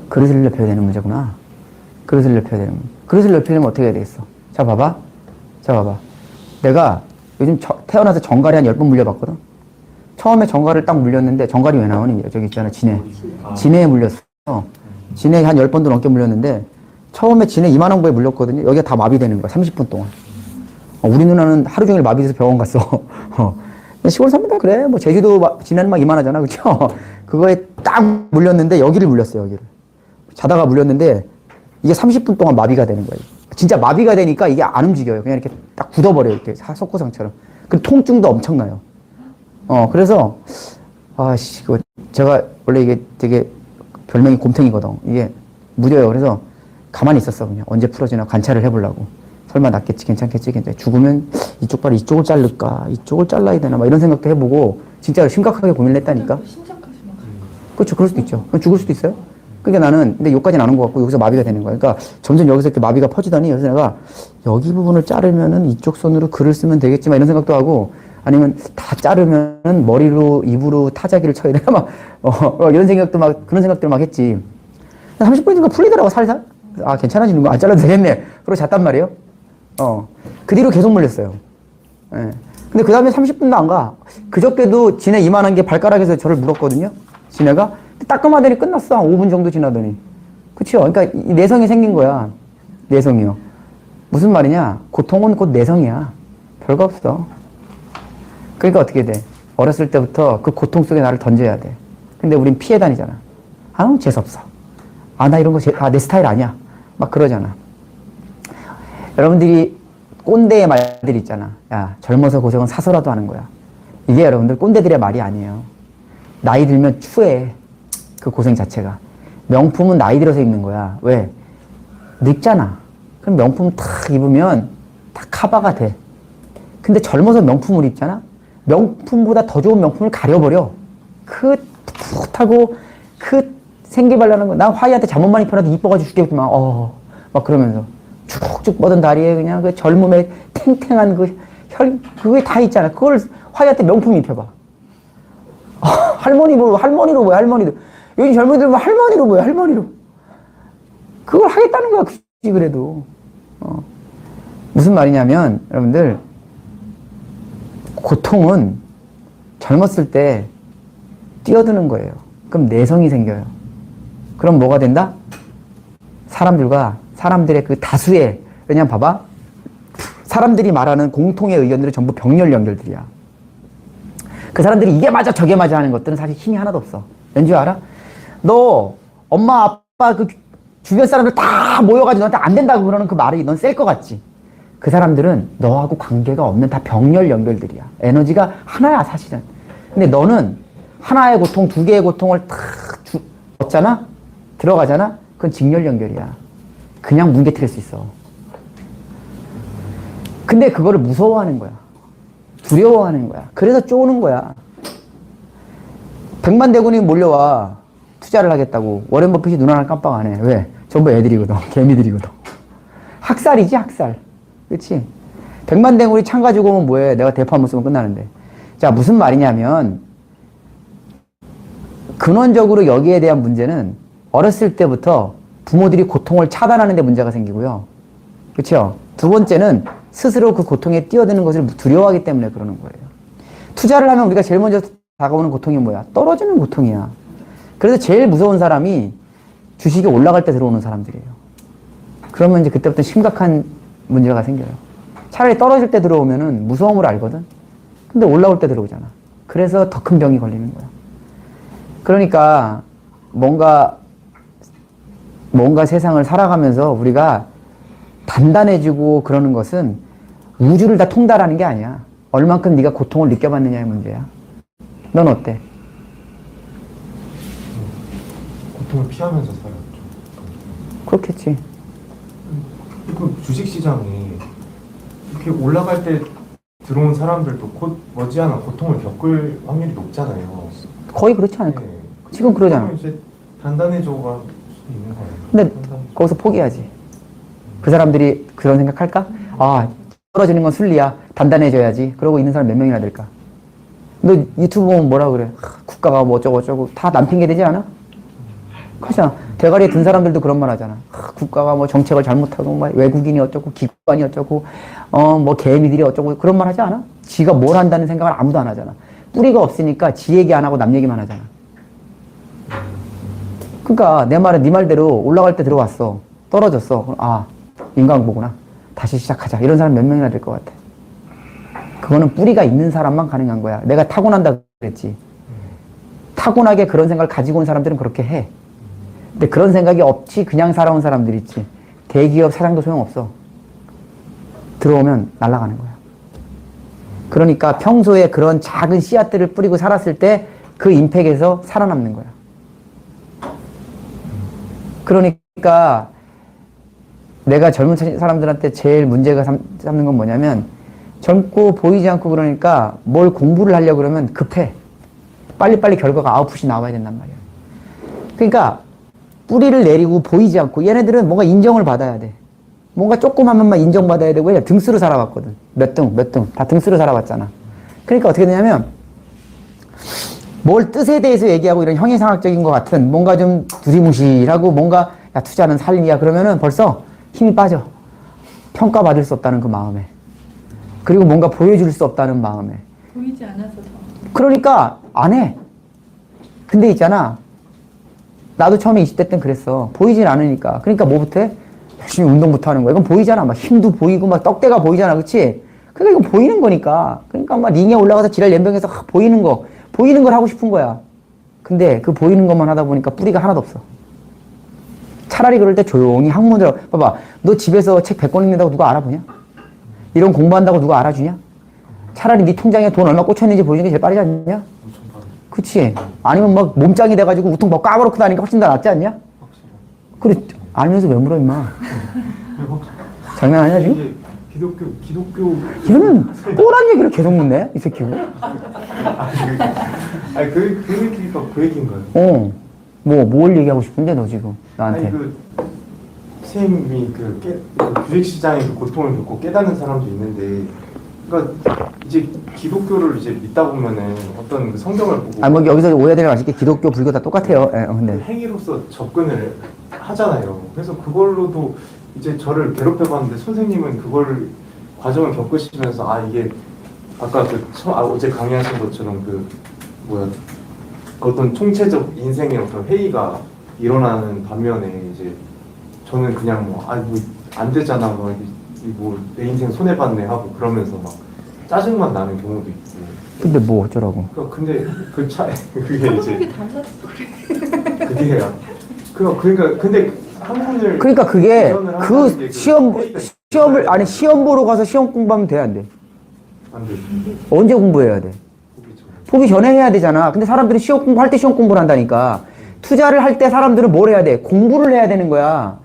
그릇을 넓혀야 되는 문제구나. 그릇을 넓혀야 되는 문제. 그릇을 넓히려면 어떻게 해야 되겠어? 자, 봐봐. 내가 요즘 태어나서 정갈이 한 10번 물려봤거든? 처음에 정갈을 딱 물렸는데, 정갈이 왜 나오니? 저기 있잖아, 진해. 진해에 물렸어. 진해에 한 10번도 넘게 물렸는데, 처음에 진해 이만한 거에 물렸거든요. 여기가 다 마비되는 거야, 30분 동안. 우리 누나는 하루 종일 마비돼서 병원 갔어. 시골 사람들 그래. 뭐, 제주도 진해는 막 이만하잖아. 그쵸? 그거에 딱 물렸는데, 여기를 물렸어요, 여기를. 자다가 물렸는데, 이게 30분 동안 마비가 되는 거예요. 진짜 마비가 되니까 이게 안 움직여요. 그냥 이렇게 딱 굳어버려요. 이렇게 석고상처럼. 그 통증도 엄청나요. 그래서, 제가 원래 이게 되게 별명이 곰탱이거든. 이게 무뎌요. 그래서 가만히 있었어. 그냥 언제 풀어지나 관찰을 해보려고. 설마 낫겠지, 괜찮겠지. 죽으면 이쪽 발을 이쪽을 자를까, 이쪽을 잘라야 되나, 막 이런 생각도 해보고, 진짜 심각하게 고민을 했다니까. 심장까지 막. 그렇죠. 그럴 수도 있죠. 죽을 수도 있어요. 그러니까 나는, 근데 여기까지는 안 온 것 같고, 여기서 마비가 되는 거야. 그러니까 점점 여기서 이렇게 마비가 퍼지더니, 그래서 내가 여기 부분을 자르면은 이쪽 손으로 글을 쓰면 되겠지만 이런 생각도 하고, 아니면 다 자르면은 머리로, 입으로 타자기를 쳐야 되나? 막, 이런 생각도 막, 그런 생각들을 막 했지. 30분이니까 풀리더라고, 살살. 아, 괜찮아지는 거. 안 잘라도 되겠네. 그러고 잤단 말이에요. 그 뒤로 계속 물렸어요. 예. 근데 그 다음에 30분도 안 가. 그저께도 지네 이만한 게 발가락에서 저를 물었거든요. 지네가. 따끔하더니 끝났어. 한 5분 정도 지나더니. 그쵸? 그러니까 이 내성이 생긴 거야. 내성이요. 무슨 말이냐? 고통은 곧 내성이야. 별거 없어. 그러니까 어떻게 돼? 어렸을 때부터 그 고통 속에 나를 던져야 돼. 근데 우린 피해 다니잖아. 아우, 재수없어. 아, 나 이런 거 내 스타일 아니야. 막 그러잖아. 여러분들이 꼰대의 말들 있잖아. 야, 젊어서 고생은 사서라도 하는 거야. 이게 여러분들 꼰대들의 말이 아니에요. 나이 들면 추해. 그 고생 자체가. 명품은 나이 들어서 입는 거야. 왜? 늙잖아. 그럼 명품 탁 입으면 다 커버가 돼. 근데 젊어서 명품을 입잖아? 명품보다 더 좋은 명품을 가려버려. 풋풋하고 생기발랄한 거. 난 화이한테 잠옷만 입혀놔도 이뻐가지고 죽겠구만. 막 그러면서. 쭉쭉 뻗은 다리에 그냥 그 젊음의 탱탱한 그게 다 있잖아. 그걸 화이한테 명품 입혀봐. 할머니로 뭐야, 할머니도. 요즘 젊은이들 뭐 할머니로 뭐야, 할머니로. 그걸 하겠다는 거야, 굳이 그래도. 무슨 말이냐면, 여러분들, 고통은 젊었을 때 뛰어드는 거예요. 그럼 내성이 생겨요. 그럼 뭐가 된다? 사람들의 그 다수의, 왜냐면 봐봐. 사람들이 말하는 공통의 의견들은 전부 병렬 연결들이야. 그 사람들이 이게 맞아, 저게 맞아 하는 것들은 사실 힘이 하나도 없어. 왠지 알아? 너, 엄마, 아빠, 그 주변 사람들 다 모여가지고 너한테 안 된다고 그러는 그 말이 넌 셀 것 같지? 그 사람들은 너하고 관계가 없는 다 병렬 연결들이야. 에너지가 하나야, 사실은. 근데 너는 하나의 고통, 두 개의 고통을 탁 얻잖아? 들어가잖아? 그건 직렬 연결이야. 그냥 뭉개뜨릴 수 있어. 근데 그거를 무서워하는 거야. 두려워하는 거야. 그래서 쪼는 거야. 100만 대군이 몰려와. 투자를 하겠다고. 워렌 버핏이 눈 하나 깜빡 안 해. 왜? 전부 애들이거든. 개미들이거든. 학살이지, 학살. 그치? 100만 대군이 창 가지고 오면 뭐해? 내가 대포 한번 쓰면 끝나는데. 자, 무슨 말이냐면, 근원적으로 여기에 대한 문제는 어렸을 때부터 부모들이 고통을 차단하는 데 문제가 생기고요. 그쵸? 두 번째는 스스로 그 고통에 뛰어드는 것을 두려워하기 때문에 그러는 거예요. 투자를 하면 우리가 제일 먼저 다가오는 고통이 뭐야? 떨어지는 고통이야. 그래서 제일 무서운 사람이 주식이 올라갈 때 들어오는 사람들이에요. 그러면 이제 그때부터 심각한 문제가 생겨요. 차라리 떨어질 때 들어오면은 무서움을 알거든? 근데 올라올 때 들어오잖아. 그래서 더 큰 병이 걸리는 거야. 그러니까 뭔가 세상을 살아가면서 우리가 단단해지고 그러는 것은 우주를 다 통달하는 게 아니야. 얼만큼 네가 고통을 느껴봤느냐의 문제야. 넌 어때? 고통을 피하면서 살았죠. 그렇겠지. 그 주식시장에 이렇게 올라갈 때 들어온 사람들도 곧 머지않아 고통을 겪을 확률이 높잖아요. 거의 그렇지 않을까? 네. 지금 그러잖아. 그러면 이제 단단해져가 수도 있는 거예요. 근데 단단해져. 거기서 포기하지. 그 사람들이 그런 생각할까? 아, 떨어지는 건 순리야. 단단해져야지. 그러고 있는 사람 몇 명이나 될까? 너 유튜브 보면 뭐라 그래? 국가가 뭐 어쩌고 저쩌고 다 남 핑계 되지 않아? 그렇잖아. 대가리에 든 사람들도 그런 말 하잖아. 국가가 뭐 정책을 잘못하고 뭐 외국인이 어쩌고 기관이 어쩌고 뭐 개미들이 어쩌고 그런 말 하지 않아? 지가 뭘 한다는 생각을 아무도 안 하잖아. 뿌리가 없으니까 지 얘기 안 하고 남 얘기만 하잖아. 그러니까 내 말은 네 말대로 올라갈 때 들어왔어. 떨어졌어. 그럼 아, 인간보구나. 다시 시작하자. 이런 사람 몇 명이나 될 것 같아. 그거는 뿌리가 있는 사람만 가능한 거야. 내가 타고난다 그랬지. 타고나게 그런 생각을 가지고 온 사람들은 그렇게 해. 근데 그런 생각이 없이 그냥 살아온 사람들 있지. 대기업 사장도 소용없어. 들어오면 날아가는 거야. 그러니까 평소에 그런 작은 씨앗들을 뿌리고 살았을 때 그 임팩에서 살아남는 거야. 그러니까 내가 젊은 사람들한테 제일 문제가 삼는 건 뭐냐면 젊고 보이지 않고 그러니까 뭘 공부를 하려고 그러면 급해. 빨리빨리 결과가 아웃풋이 나와야 된단 말이야. 그러니까 뿌리를 내리고 보이지 않고 얘네들은 뭔가 인정을 받아야 돼. 뭔가 조그만 것만 인정받아야 되고 얘 등수로 살아왔거든. 몇 등 다 등수로 살아왔잖아. 그러니까 어떻게 되냐면 뭘 뜻에 대해서 얘기하고 이런 형이상학적인 것 같은 뭔가 좀 두리뭉실하고 뭔가 야 투자는 살림이야 그러면은 벌써 힘이 빠져. 평가받을 수 없다는 그 마음에. 그리고 뭔가 보여줄 수 없다는 마음에. 보이지 않아서 더. 그러니까 안 해. 근데 있잖아. 나도 처음에 20대 때는 그랬어. 보이진 않으니까. 그러니까 뭐부터 해? 열심히 운동부터 하는 거야. 이건 보이잖아. 막 힘도 보이고 막 떡대가 보이잖아. 그치? 그러니까 이건 보이는 거니까. 그러니까 막 링에 올라가서 지랄 연병해서 보이는 거. 보이는 걸 하고 싶은 거야. 근데 그 보이는 것만 하다 보니까 뿌리가 하나도 없어. 차라리 그럴 때 조용히 학문을 봐봐. 너 집에서 책 100권 읽는다고 누가 알아보냐? 이런 공부한다고 누가 알아주냐? 차라리 네 통장에 돈 얼마 꽂혔는지 보여주는 게 제일 빠르지 않냐? 그치? 아니면 막 몸짱이 돼가지고 우통 막 까부놓고 다니니까 훨씬 더 낫지 않냐? 그래, 알면서 왜 물어, 임마? 장난하냐, 지금? 기독교. 얘는 꼬란 얘기를 계속 묻네, 이 새끼. 아니, 그 얘기가 그 얘기인가요? 뭘 얘기하고 싶은데, 너 지금, 나한테. 아니, 선생님이 주식시장의 그 고통을 겪고 깨닫는 사람도 있는데, 그러니까 이제 기독교를 이제 믿다 보면은 어떤 그 성경을 보고 뭐 여기서 오해되는 거 아실게. 기독교, 불교 다 똑같아요. 근데. 행위로서 접근을 하잖아요. 그래서 그걸로도 이제 저를 괴롭혀봤는데 선생님은 그걸 과정을 겪으시면서 이게 아까 어제 강의하신 것처럼 어떤 총체적 인생의 어떤 회의가 일어나는 반면에 이제 저는 그냥 안 되잖아, 내 인생 손해봤네 하고 그러면서 막 짜증만 나는 경우도 있고. 근데 뭐 어쩌라고. 근데 그게 이제 달랐어. 그게야. 그러니까 근데 학문을 그러니까 그게 그 시험 보러 가서 시험 공부하면 돼, 안 돼? 안 돼. 언제 공부해야 돼? 보기 전에 해야 되잖아. 근데 사람들이 시험 공부할 때 시험 공부를 한다니까. 투자를 할 때 사람들은 뭘 해야 돼? 공부를 해야 되는 거야.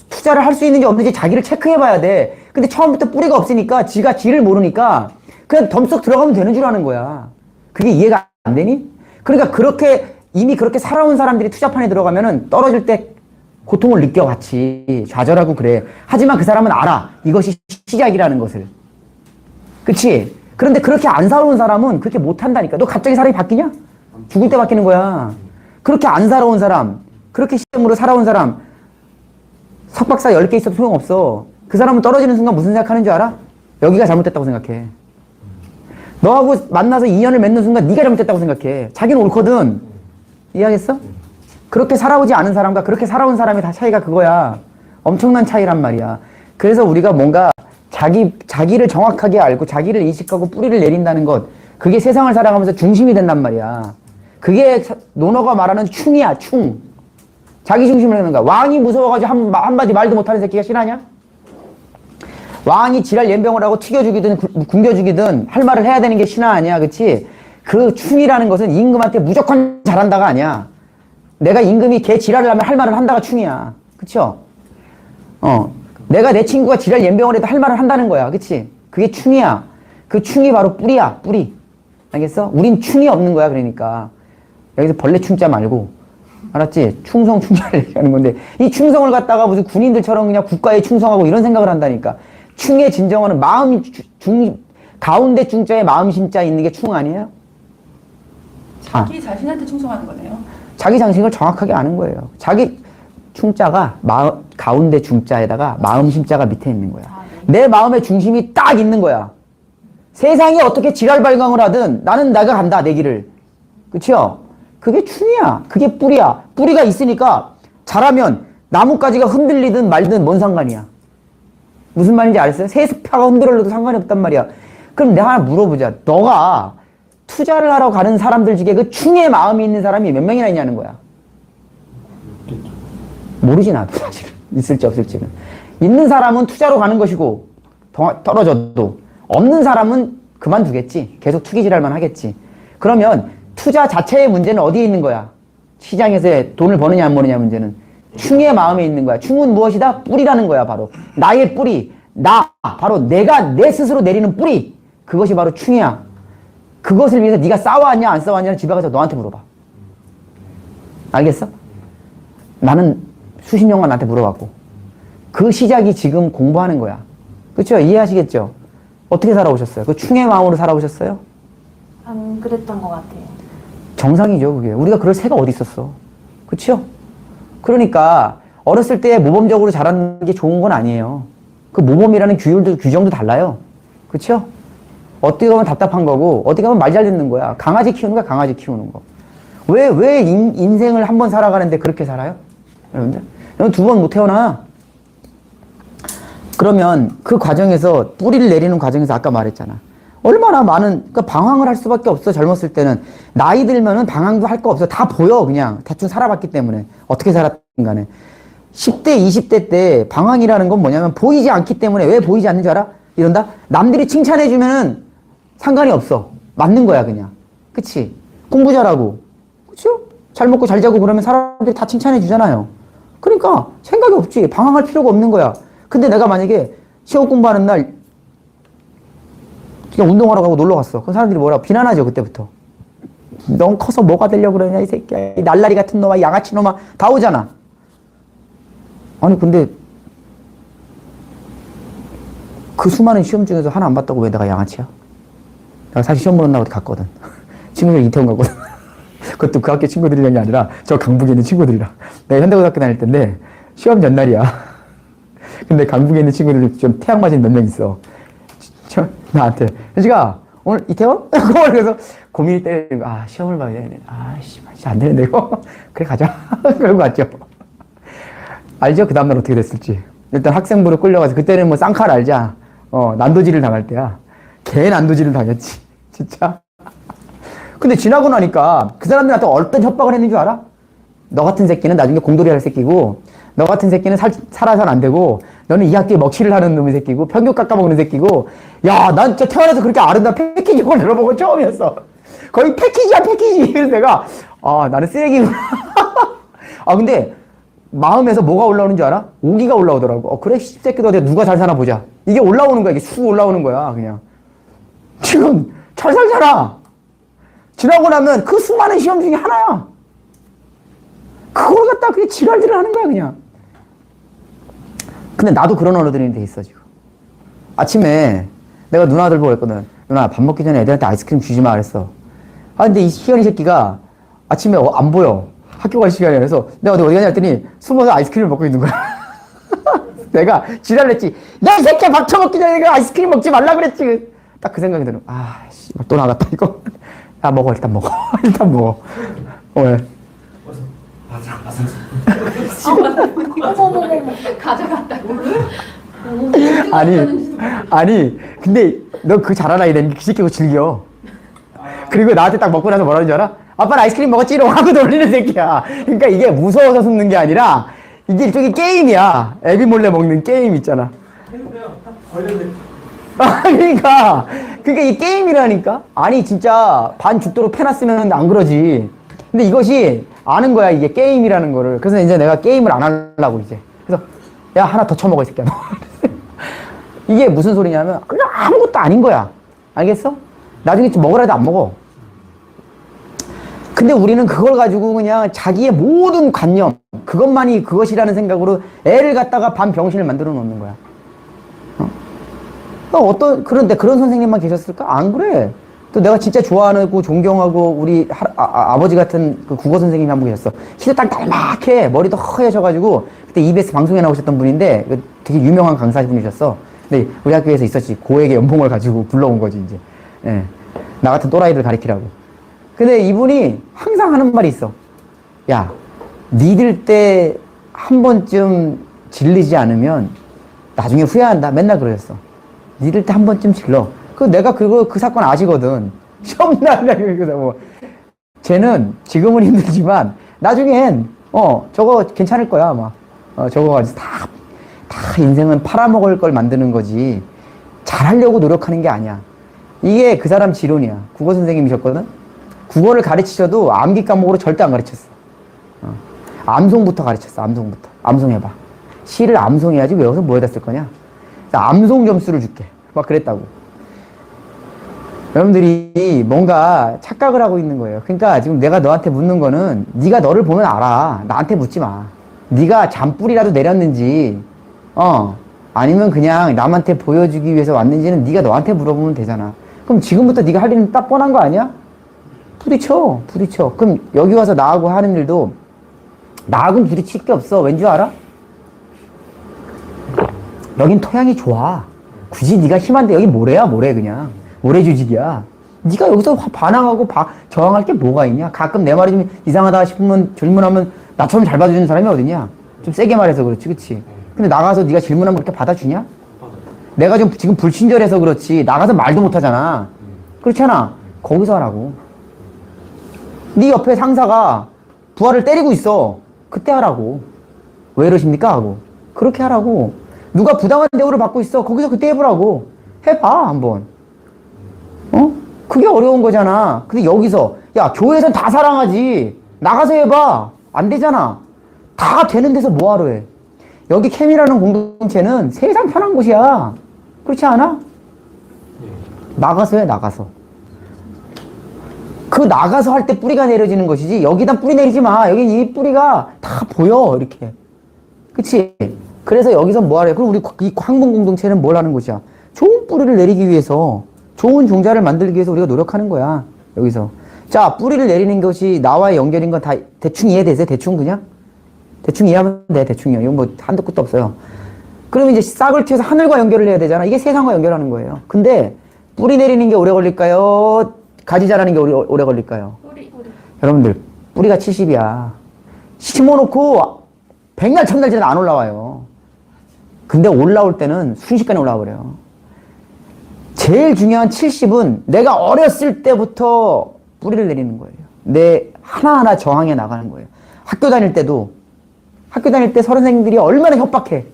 투자를 할 수 있는지 없는지 자기를 체크해 봐야 돼. 근데 처음부터 뿌리가 없으니까 지가 지를 모르니까 그냥 덤썩 들어가면 되는 줄 아는 거야. 그게 이해가 안 되니? 그러니까 이미 그렇게 살아온 사람들이 투자판에 들어가면은 떨어질 때 고통을 느껴봤지. 좌절하고 그래. 하지만 그 사람은 알아. 이것이 시작이라는 것을. 그치? 그런데 그렇게 안 살아온 사람은 그렇게 못한다니까. 너 갑자기 사람이 바뀌냐? 죽을 때 바뀌는 거야. 그렇게 안 살아온 사람, 그렇게 시험으로 살아온 사람, 석박사 10개 있어도 소용없어. 그 사람은 떨어지는 순간 무슨 생각하는 줄 알아? 여기가 잘못됐다고 생각해. 너하고 만나서 인연을 맺는 순간 네가 잘못됐다고 생각해. 자기는 옳거든. 이해하겠어? 그렇게 살아오지 않은 사람과 그렇게 살아온 사람의 다 차이가 그거야. 엄청난 차이란 말이야. 그래서 우리가 뭔가 자기를 정확하게 알고 자기를 인식하고 뿌리를 내린다는 것, 그게 세상을 살아가면서 중심이 된단 말이야. 그게 논어가 말하는 충이야, 충. 자기 중심을 하는 거야. 왕이 무서워가지고 한마디 말도 못하는 새끼가 싫어하냐? 왕이 지랄 연병을 하고 튀겨 죽이든 굶겨 죽이든 할 말을 해야 되는 게 신하 아니야, 그치? 그 충이라는 것은 임금한테 무조건 잘한다가 아니야. 내가 임금이 걔 지랄을 하면 할 말을 한다가 충이야. 그쵸? 내가 내 친구가 지랄 연병을 해도 할 말을 한다는 거야. 그치? 그게 충이야. 그 충이 바로 뿌리야. 뿌리. 알겠어? 우린 충이 없는 거야. 그러니까. 여기서 벌레 충자 말고. 알았지? 충성, 충자를 얘기하는 건데 이 충성을 갖다가 무슨 군인들처럼 그냥 국가에 충성하고 이런 생각을 한다니까. 충의 진정어는 마음, 가운데 충자에 마음 심자 있는 게 충 아니에요? 자기 자신한테 충성하는 거네요. 자기 장식을 정확하게 아는 거예요. 자기 충자가 가운데 중자에다가 마음 심자가 밑에 있는 거야. 내 마음의 중심이 딱 있는 거야. 세상이 어떻게 지랄발광을 하든 나는 내가 간다, 내 길을. 그쵸? 그게 충이야. 그게 뿌리야. 뿌리가 있으니까 자라면 나뭇가지가 흔들리든 말든 뭔 상관이야. 무슨 말인지 알았어요? 세습파가 흔들려도 상관이 없단 말이야. 그럼 내가 하나 물어보자. 너가 투자를 하러 가는 사람들 중에 그 충의 마음이 있는 사람이 몇 명이나 있냐는 거야. 모르지 나도 사실은. 있을지 없을지는. 있는 사람은 투자로 가는 것이고 떨어져도 없는 사람은 그만두겠지. 계속 투기질할만 하겠지. 그러면 투자 자체의 문제는 어디에 있는 거야? 시장에서 돈을 버느냐 안 버느냐 문제는 충의 마음에 있는 거야. 충은 무엇이다? 뿌리라는 거야. 바로 나의 뿌리. 바로 내가 내 스스로 내리는 뿌리. 그것이 바로 충이야. 그것을 위해서 네가 싸워왔냐 안 싸워왔냐는 집에 가서 너한테 물어봐. 알겠어? 나는 수십 년간 나한테 물어봤고 그 시작이 지금 공부하는 거야. 그렇죠? 이해하시겠죠? 어떻게 살아오셨어요? 그 충의 마음으로 살아오셨어요? 안 그랬던 것 같아요. 정상이죠, 그게. 우리가 그럴 새가 어디 있었어. 그렇죠? 그러니까 어렸을 때 모범적으로 자라는 게 좋은 건 아니에요. 그 모범이라는 규정도 달라요. 그렇죠? 어떻게 보면 답답한 거고 어떻게 보면 말 잘 듣는 거야. 강아지 키우는 거야, 강아지 키우는 거. 왜 인생을 한 번 살아가는데 그렇게 살아요? 여러분들? 여러분 2번 못 태어나. 그러면 그 과정에서 뿌리를 내리는 과정에서 아까 말했잖아. 얼마나 많은, 그러니까 방황을 할 수밖에 없어. 젊었을 때는. 나이 들면은 방황도 할 거 없어. 다 보여. 그냥 대충 살아봤기 때문에. 어떻게 살았든 간에. 10대, 20대 때 방황이라는 건 뭐냐면 보이지 않기 때문에. 왜 보이지 않는 줄 알아? 이런다? 남들이 칭찬해주면은 상관이 없어. 맞는 거야, 그냥. 그치? 공부 잘하고. 그쵸? 잘 먹고 잘 자고 그러면 사람들이 다 칭찬해주잖아요. 그러니까 생각이 없지. 방황할 필요가 없는 거야. 근데 내가 만약에 시험 공부하는 날 그냥 운동하러 가고 놀러 갔어. 그럼 사람들이 뭐라고 비난하죠, 그때부터. 넌 커서 뭐가 되려고 그러냐, 이 새끼야. 이 날라리 같은 놈아, 양아치 놈아. 다 오잖아. 아니, 근데 그 수많은 시험 중에서 하나 안 봤다고 왜 내가 양아치야? 내가 사실 시험 보는 날 어디 갔거든. 친구들 이태원 가거든. 그것도 그 학교 친구들이란 게 아니라 저 강북에 있는 친구들이랑. 내가 현대고등학교 다닐 때인데 시험 전날이야. 근데 강북에 있는 친구들 좀 태양 맞은 몇 명 있어. 나한테 현식아 오늘 이태원? 그래서 고민이 때리고 시험을 봐야 되네. 진짜 안 되는데 이거. 그래 가자. 그러고 갔죠. 알죠? 그 다음날 어떻게 됐을지. 일단 학생부로 끌려가서 그때는 뭐 쌍칼 알자. 난도질을 당할 때야. 개 난도질을 당했지. 진짜. 근데 지나고 나니까 그 사람들한테 어떤 협박을 했는 줄 알아? 너 같은 새끼는 나중에 공돌이 할 새끼고 너 같은 새끼는 살아선 안 되고 너는 이 학교에 먹칠을 하는 놈의 새끼고 평균 깎아먹는 새끼고 야, 난 진짜 태어나서 그렇게 아름다운 패키지 걸 들어보고 처음이었어. 거의 패키지야 패키지. 그래서 내가 나는 쓰레기구나. 근데 마음에서 뭐가 올라오는 줄 알아? 오기가 올라오더라고. 그래 씹새끼도 누가 잘 사나 보자. 이게 올라오는 거야. 이게 쑥 올라오는 거야. 그냥 지금 잘 살잖아. 지나고 나면 그 수많은 시험 중에 하나야. 그걸 갖다 그냥 지랄질을 하는 거야 그냥. 근데 나도 그런 어른들이 돼 있어 지금. 아침에 내가 누나들 보고 했거든. 누나 밥 먹기 전에 애들한테 아이스크림 주지 마 그랬어. 근데 이 희연이 새끼가 아침에 안 보여. 학교 갈 시간이야. 그래서 내가 어디 가냐 했더니 숨어서 아이스크림을 먹고 있는 거야. 내가 지랄을 했지. 야, 이 새끼야 밥 처먹기 전에 내가 아이스크림 먹지 말라 그랬지. 딱 그 생각이 들어. 씨발 또 나갔다 이거. 야, 먹어 일단 먹어. 일단 먹어. 왜? 가져갔다고. 아니, 근데 너 그 잘 알아야 되는 게 그 새끼고 즐겨. 그리고 나한테 딱 먹고 나서 뭐라는 줄 알아? 아빠는 아이스크림 먹었지롱 하고 놀리는 새끼야. 그러니까 이게 무서워서 숨는 게 아니라 이게 일종의 게임이야. 애비 몰래 먹는 게임 있잖아. 그러니까 이 게임이라니까. 아니 진짜 반 죽도록 패놨으면 안 그러지. 근데 이것이 아는 거야, 이게 게임이라는 거를. 그래서 이제 내가 게임을 안 하려고 이제. 그래서 야, 하나 더 쳐먹어, 이 새끼야. 이게 무슨 소리냐면 그냥 아무것도 아닌 거야. 알겠어? 나중에 좀 먹으라 해도 안 먹어. 근데 우리는 그걸 가지고 그냥 자기의 모든 관념, 그것만이 그것이라는 생각으로 애를 갖다가 반병신을 만들어 놓는 거야. 그런데 그런 선생님만 계셨을까? 안 그래. 또 내가 진짜 좋아하고 존경하고 우리 아버지 같은 그 국어 선생님이 한 분 계셨어. 키도 딱 날막해. 머리도 허여셔가지고 그때 EBS 방송에 나오셨던 분인데 되게 유명한 강사분이셨어. 근데 우리 학교에서 있었지. 고액의 연봉을 가지고 불러온 거지 이제. 예. 나 같은 또라이들 가리키라고. 근데 이분이 항상 하는 말이 있어. 야, 니들 때 한 번쯤 질리지 않으면 나중에 후회한다. 맨날 그러셨어. 니들 때 한 번쯤 질러. 내가 그 사건 아시거든. 시험날 뭐. 쟤는 지금은 힘들지만 나중엔 저거 괜찮을 거야 아마. 저거 가지고 다 인생은 팔아먹을 걸 만드는 거지. 잘하려고 노력하는 게 아니야. 이게 그 사람 지론이야. 국어 선생님이셨거든. 국어를 가르치셔도 암기 과목으로 절대 안 가르쳤어. 암송부터 가르쳤어. 암송부터. 암송해봐. 시를 암송해야지 외워서 뭐에다 쓸 거냐. 암송 점수를 줄게. 막 그랬다고. 여러분들이 뭔가 착각을 하고 있는 거예요. 그러니까 지금 내가 너한테 묻는 거는 네가 너를 보면 알아. 나한테 묻지 마. 네가 잔뿌리라도 내렸는지 아니면 그냥 남한테 보여주기 위해서 왔는지는 네가 너한테 물어보면 되잖아. 그럼 지금부터 네가 할 일은 딱 뻔한 거 아니야? 부딪혀. 그럼 여기 와서 나하고 하는 일도 나하고는 부딪힐 게 없어. 왠 줄 알아? 여긴 토양이 좋아. 굳이 네가 힘한데 여기 모래야 모래 그냥. 모래주직이야. 네가 여기서 반항하고 저항할 게 뭐가 있냐? 가끔 내 말이 좀 이상하다 싶으면 질문하면 나처럼 잘 받아주는 사람이 어딨냐? 좀 세게 말해서 그렇지, 그치? 근데 나가서 네가 질문하면 그렇게 받아주냐? 내가 좀 지금 불친절해서 그렇지 나가서 말도 못하잖아. 그렇잖아. 거기서 하라고. 네 옆에 상사가 부하를 때리고 있어. 그때 하라고. 왜 이러십니까? 하고. 그렇게 하라고. 누가 부당한 대우를 받고 있어. 거기서 그때 해보라고. 해봐 한번. 그게 어려운 거잖아. 근데 여기서 야 교회에선 다 사랑하지. 나가서 해봐. 안 되잖아. 다 되는 데서 뭐하러 해. 여기 캠이라는 공동체는 세상 편한 곳이야. 그렇지 않아? 나가서 해. 나가서. 그 나가서 할 때 뿌리가 내려지는 것이지 여기다 뿌리 내리지 마. 여기 이 뿌리가 다 보여 이렇게. 그치? 그래서 여기서 뭐하러 해. 그럼 우리 이 학문 공동체는 뭘 하는 곳이야. 좋은 뿌리를 내리기 위해서 좋은 종자를 만들기 위해서 우리가 노력하는 거야. 여기서. 자, 뿌리를 내리는 것이 나와의 연결인 건 다 대충 이해되세요? 대충 그냥? 대충 이해하면 돼. 대충이요. 이건 뭐 한도 끝도 없어요. 그러면 이제 싹을 튀어서 하늘과 연결을 해야 되잖아. 이게 세상과 연결하는 거예요. 근데 뿌리 내리는 게 오래 걸릴까요? 가지 자라는 게 오래 걸릴까요? 뿌리. 여러분들 뿌리가 70이야. 심어놓고 백날 천날 지나도 안 올라와요. 근데 올라올 때는 순식간에 올라와 버려요. 제일 중요한 70은 내가 어렸을 때부터 뿌리를 내리는 거예요. 내 하나하나 저항해 나가는 거예요. 학교 다닐 때 선생님들이 얼마나 협박해.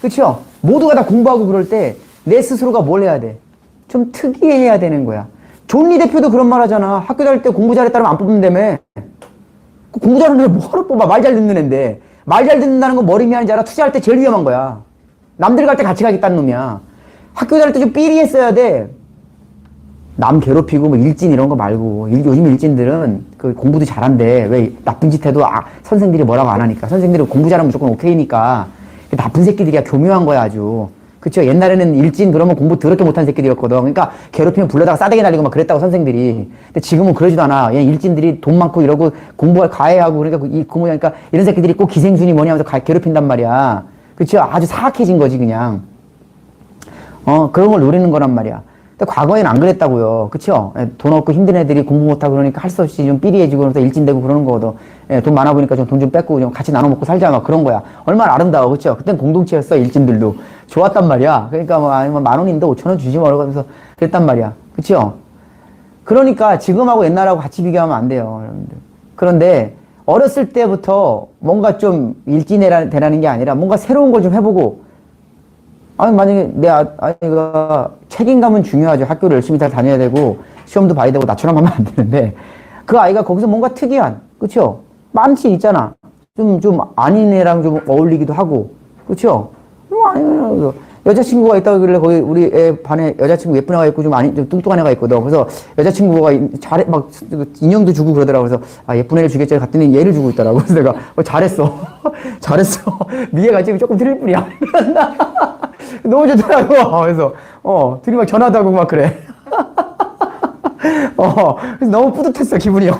그렇죠? 모두가 다 공부하고 그럴 때 내 스스로가 뭘 해야 돼? 좀 특이해야 되는 거야. 존리 대표도 그런 말 하잖아. 학교 다닐 때 공부 잘했다면 안 뽑는다며. 공부 잘하는 애 뭐하러 뽑아? 말 잘 듣는 애인데. 말 잘 듣는다는 건 머리 미안한지 알아? 투자할 때 제일 위험한 거야. 남들 갈 때 같이 가겠다는 놈이야. 학교 다닐 때 좀 삐리했어야 돼. 남 괴롭히고 뭐 일진 이런 거 말고. 요즘 일진들은 그 공부도 잘한대. 왜 나쁜 짓 해도 선생들이 뭐라고 안 하니까. 선생들이 공부 잘하면 무조건 오케이니까. 나쁜 새끼들이야. 교묘한 거야 아주. 그쵸? 옛날에는 일진 그러면 공부 더럽게 못한 새끼들이었거든. 그러니까 괴롭히면 불러다가 싸대기 날리고 막 그랬다고 선생들이. 근데 지금은 그러지도 않아. 얘 일진들이 돈 많고 이러고 공부할 가해하고 그러니까 그러니까 이런 새끼들이 꼭 기생순이 뭐냐 하면서 괴롭힌단 말이야. 그쵸? 아주 사악해진 거지 그냥. 그런 걸 노리는 거란 말이야. 근데 과거에는 안 그랬다고요. 그쵸? 돈 없고 힘든 애들이 공부 못하고 그러니까 할 수 없이 좀 삐리해지고 그러면서 일진되고 그러는 거거든. 돈 많아 보니까 좀 돈 좀 뺏고 좀 같이 나눠 먹고 살자 막 그런 거야. 얼마나 아름다워. 그쵸? 그땐 공동체였어. 일진들도. 좋았단 말이야. 그러니까 뭐 아니면 10,000원인데 5,000원 주지 말고 하면서 그랬단 말이야. 그쵸? 그러니까 지금하고 옛날하고 같이 비교하면 안 돼요. 여러분들. 그런데 어렸을 때부터 뭔가 좀 일진되라는 게 아니라 뭔가 새로운 걸 좀 해보고 아니, 만약에 내 아이가 책임감은 중요하죠. 학교를 열심히 잘 다녀야 되고, 시험도 봐야 되고, 나처럼 하면 안 되는데, 그 아이가 거기서 뭔가 특이한, 그쵸? 많지 있잖아. 좀 아닌 애랑 좀 어울리기도 하고, 그렇죠? 여자친구가 있다고 그러길래 거기 우리 애 반에 여자친구 예쁜 애가 있고 좀 뚱뚱한 애가 있거든. 그래서 여자친구가 잘해 막 인형도 주고 그러더라고. 그래서 아 예쁜 애를 주겠지 갔더니 얘를 주고 있더라고. 그래서 내가 잘했어. 잘했어. 미애가 지금 조금 틀릴 뿐이야. 너무 좋더라고. 그래서 둘이 막 전화도 하고 막 그래. 그래서 너무 뿌듯했어 기분이.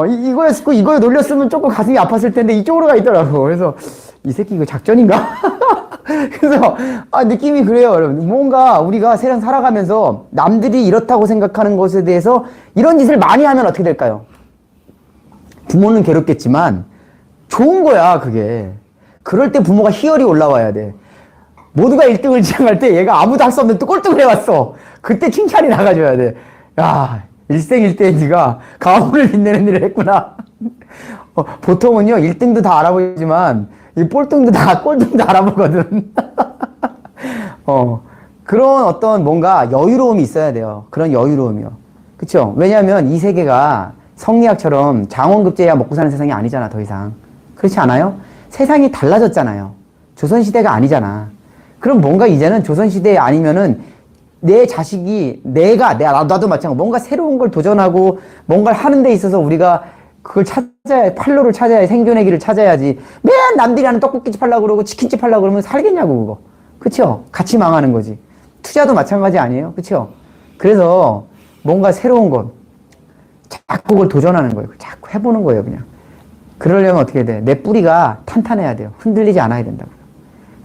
이거였고 이거에 놀렸으면 조금 가슴이 아팠을 텐데 이쪽으로 가 있더라고. 그래서 이 새끼 이거 작전인가? 그래서 느낌이 그래요, 여러분. 뭔가 우리가 세상 살아가면서 남들이 이렇다고 생각하는 것에 대해서 이런 짓을 많이 하면 어떻게 될까요? 부모는 괴롭겠지만 좋은 거야, 그게. 그럴 때 부모가 희열이 올라와야 돼. 모두가 1등을 지향할 때 얘가 아무도 할 수 없는 또 꼴등을 해왔어. 그때 칭찬이 나가줘야 돼. 야, 일생일대에 네가 가문을 빛내는 일을 했구나. 보통은요, 1등도 다 알아보지만 이 꼴등도 다 알아보거든. 그런 어떤 뭔가 여유로움이 있어야 돼요. 그런 여유로움이요. 그쵸? 왜냐하면 이 세계가 성리학처럼 장원급제야 먹고 사는 세상이 아니잖아, 더 이상. 그렇지 않아요? 세상이 달라졌잖아요. 조선시대가 아니잖아. 그럼 뭔가 이제는 조선시대 아니면은 내 자식이 나도 마찬가지고 뭔가 새로운 걸 도전하고 뭔가를 하는 데 있어서 우리가 그걸 찾아야, 판로를 찾아야, 생존의 길을 찾아야지. 맨 남들이 하는 떡볶이집 하려고 그러고 치킨집 하려고 그러면 살겠냐고, 그거. 그쵸? 같이 망하는 거지. 투자도 마찬가지 아니에요? 그쵸? 그래서 뭔가 새로운 것, 자꾸 그걸 도전하는 거예요. 자꾸 해보는 거예요, 그냥. 그러려면 어떻게 돼? 내 뿌리가 탄탄해야 돼요. 흔들리지 않아야 된다고요.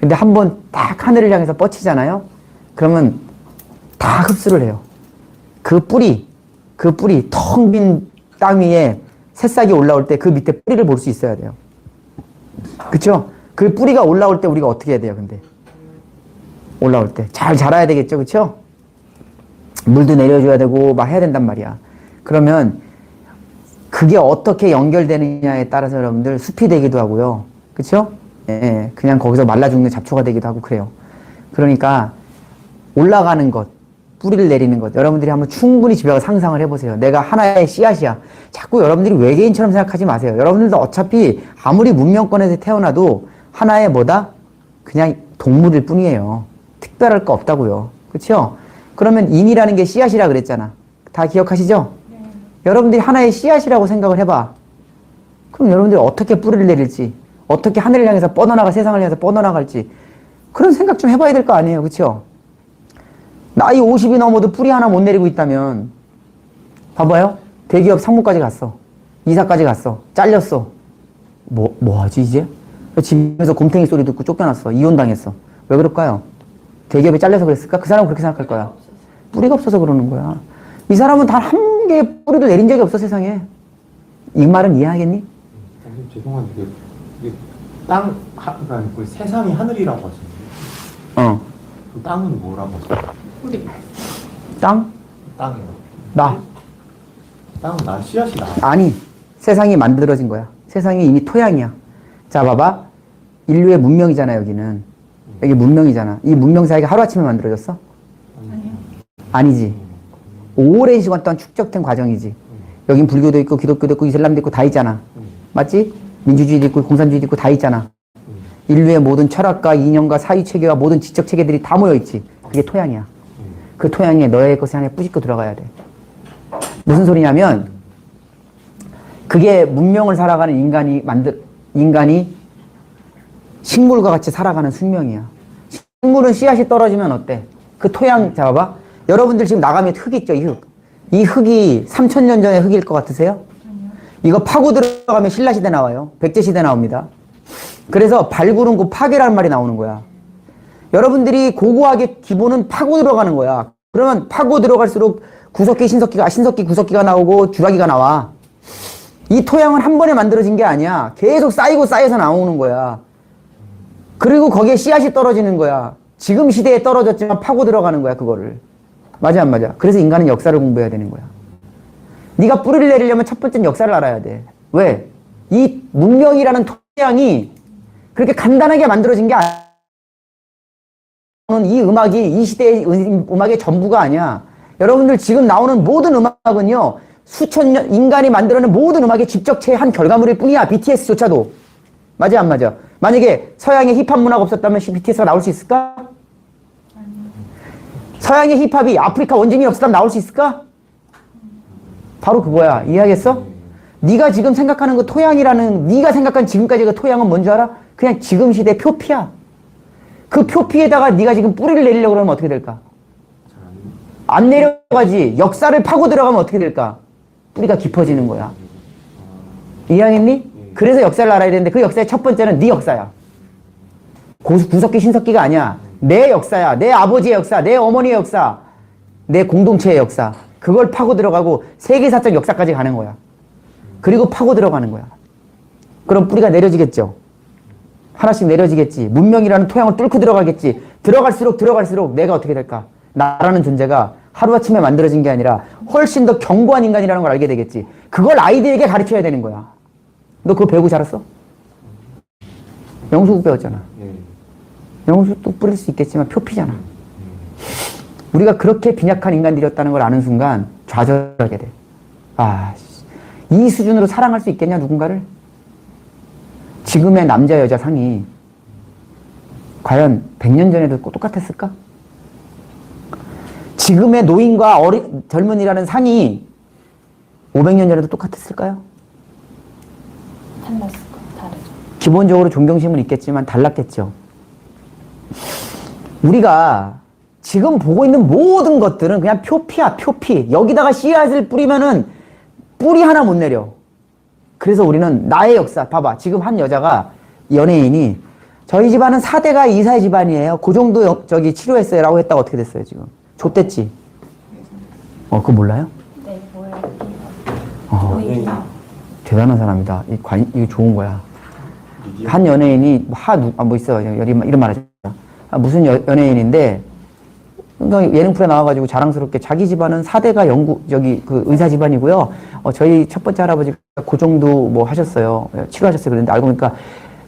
근데 한번 딱 하늘을 향해서 뻗치잖아요? 그러면 다 흡수를 해요. 그 뿌리, 텅 빈 땅 위에 새싹이 올라올 때 그 밑에 뿌리를 볼 수 있어야 돼요. 그쵸? 그 뿌리가 올라올 때 우리가 어떻게 해야 돼요, 근데? 올라올 때. 잘 자라야 되겠죠, 그쵸? 물도 내려줘야 되고, 막 해야 된단 말이야. 그러면, 그게 어떻게 연결되느냐에 따라서 여러분들 숲이 되기도 하고요. 그쵸? 예, 그냥 거기서 말라 죽는 잡초가 되기도 하고 그래요. 그러니까, 올라가는 것, 뿌리를 내리는 것. 여러분들이 한번 충분히 집에 가서 상상을 해보세요. 내가 하나의 씨앗이야. 자꾸 여러분들이 외계인처럼 생각하지 마세요. 여러분들도 어차피 아무리 문명권에서 태어나도 하나의 뭐다? 그냥 동물일 뿐이에요. 특별할 거 없다고요. 그렇죠? 그러면 인이라는 게 씨앗이라 그랬잖아. 다 기억하시죠? 네. 여러분들이 하나의 씨앗이라고 생각을 해봐. 그럼 여러분들이 어떻게 뿌리를 내릴지, 어떻게 하늘을 향해서 뻗어나가 세상을 향해서 뻗어나갈지 그런 생각 좀 해봐야 될 거 아니에요. 그렇죠? 나이 50이 넘어도 뿌리 하나 못 내리고 있다면 봐봐요. 대기업 상무까지 갔어. 이사까지 갔어. 잘렸어. 뭐 하지 이제? 집에서 곰탱이 소리 듣고 쫓겨났어. 이혼당했어. 왜 그럴까요? 대기업에 잘려서 그랬을까? 그 사람은 그렇게 생각할 거야. 뿌리가 없어서 그러는 거야. 이 사람은 단 한 개의 뿌리도 내린 적이 없어, 세상에. 이 말은 이해하겠니? 선생님 죄송한데 이게 그러니까 그 세상이 하늘이라고 하시는데 그 땅은 뭐라고 하시나요? 우리 땅? 땅이요. 나. 땅은 나 씨앗이 나. 아니, 세상이 만들어진 거야. 세상이 이미 토양이야. 자, 봐봐. 인류의 문명이잖아, 여기는. 여기 문명이잖아. 이 문명 사이가 하루아침에 만들어졌어? 아니요. 아니지. 오랜 시간 동안 축적된 과정이지. 여긴 불교도 있고, 기독교도 있고, 이슬람도 있고, 다 있잖아. 맞지? 민주주의도 있고, 공산주의도 있고, 다 있잖아. 인류의 모든 철학과 이념과 사유체계와 모든 지적체계들이 다 모여있지. 그게 토양이야. 그 토양에 너의 것을 향해 뿌짓고 들어가야 돼. 무슨 소리냐면, 그게 문명을 살아가는 인간이 식물과 같이 살아가는 숙명이야. 식물은 씨앗이 떨어지면 어때? 그 토양 잡아봐. 여러분들 지금 나가면 흙 있죠, 이 흙. 이 흙이 3000년 전의 흙일 것 같으세요? 아니요. 이거 파고 들어가면 신라시대 나와요. 백제시대 나옵니다. 그래서 발구름고 파괴라는 말이 나오는 거야. 여러분들이 고고하게 기본은 파고 들어가는 거야. 그러면 파고 들어갈수록 구석기, 신석기, 구석기가 나오고 주라기가 나와. 이 토양은 한 번에 만들어진 게 아니야. 계속 쌓여서 나오는 거야. 그리고 거기에 씨앗이 떨어지는 거야. 지금 시대에 떨어졌지만 파고 들어가는 거야, 그거를. 맞아, 안 맞아? 그래서 인간은 역사를 공부해야 되는 거야. 네가 뿌리를 내리려면 첫 번째는 역사를 알아야 돼. 왜? 이 문명이라는 토양이 그렇게 간단하게 만들어진 게 아니야. 이 음악이 이 시대의 음악의 전부가 아니야. 여러분들 지금 나오는 모든 음악은요, 수천 년 인간이 만들어낸 모든 음악의 집적체의 한 결과물일 뿐이야. BTS조차도. 맞아 안 맞아? 만약에 서양의 힙합 문화가 없었다면 BTS가 나올 수 있을까? 서양의 힙합이 아프리카 원주민이 없었다면 나올 수 있을까? 바로 그거야. 이해하겠어? 네가 지금 생각하는 그 토양이라는, 네가 생각한 지금까지 그 토양은 뭔 줄 알아? 그냥 지금 시대 표피야. 그 표피에다가 네가 지금 뿌리를 내리려고 그러면 어떻게 될까? 안 내려가지. 역사를 파고 들어가면 어떻게 될까? 뿌리가 깊어지는 거야. 이해하겠니? 그래서 역사를 알아야 되는데 그 역사의 첫 번째는 네 역사야. 구석기 신석기가 아니야. 내 역사야. 내 아버지의 역사, 내 어머니의 역사, 내 공동체의 역사. 그걸 파고 들어가고 세계사적 역사까지 가는 거야. 그리고 파고 들어가는 거야. 그럼 뿌리가 내려지겠죠. 하나씩 내려지겠지. 문명이라는 토양을 뚫고 들어가겠지. 들어갈수록 내가 어떻게 될까? 나라는 존재가 하루아침에 만들어진 게 아니라 훨씬 더 견고한 인간이라는 걸 알게 되겠지. 그걸 아이들에게 가르쳐야 되는 거야. 너 그거 배우고 자랐어? 영수국 배웠잖아. 영수도 뿌릴 수 있겠지만 표피잖아. 우리가 그렇게 빈약한 인간들이었다는 걸 아는 순간 좌절하게 돼. 이 수준으로 사랑할 수 있겠냐 누군가를? 지금의 남자 여자 상이 과연 100년 전에도 똑같았을까? 지금의 노인과 젊은이라는 상이 500년 전에도 똑같았을까요? 달랐을 거 다르죠. 기본적으로 존경심은 있겠지만 달랐겠죠. 우리가 지금 보고 있는 모든 것들은 그냥 표피야, 표피. 여기다가 씨앗을 뿌리면은 뿌리 하나 못 내려. 그래서 우리는 나의 역사, 봐봐. 지금 한 여자가, 연예인이 저희 집안은 4대가 이사의 집안이에요. 그 정도 치료했어요. 라고 했다가 어떻게 됐어요, 지금? 좆됐지? 그거 몰라요? 네, 몰라요. 대단한 사람이다. 이거 좋은 거야. 한 연예인이, 뭐 있어. 이런 말 하자. 무슨 연예인인데, 그러니까 예능 프로에 나와가지고 자랑스럽게 자기 집안은 4대가 그 의사 집안이고요. 저희 첫 번째 할아버지가 그 정도 뭐 하셨어요. 치료하셨어요. 그런데 알고 보니까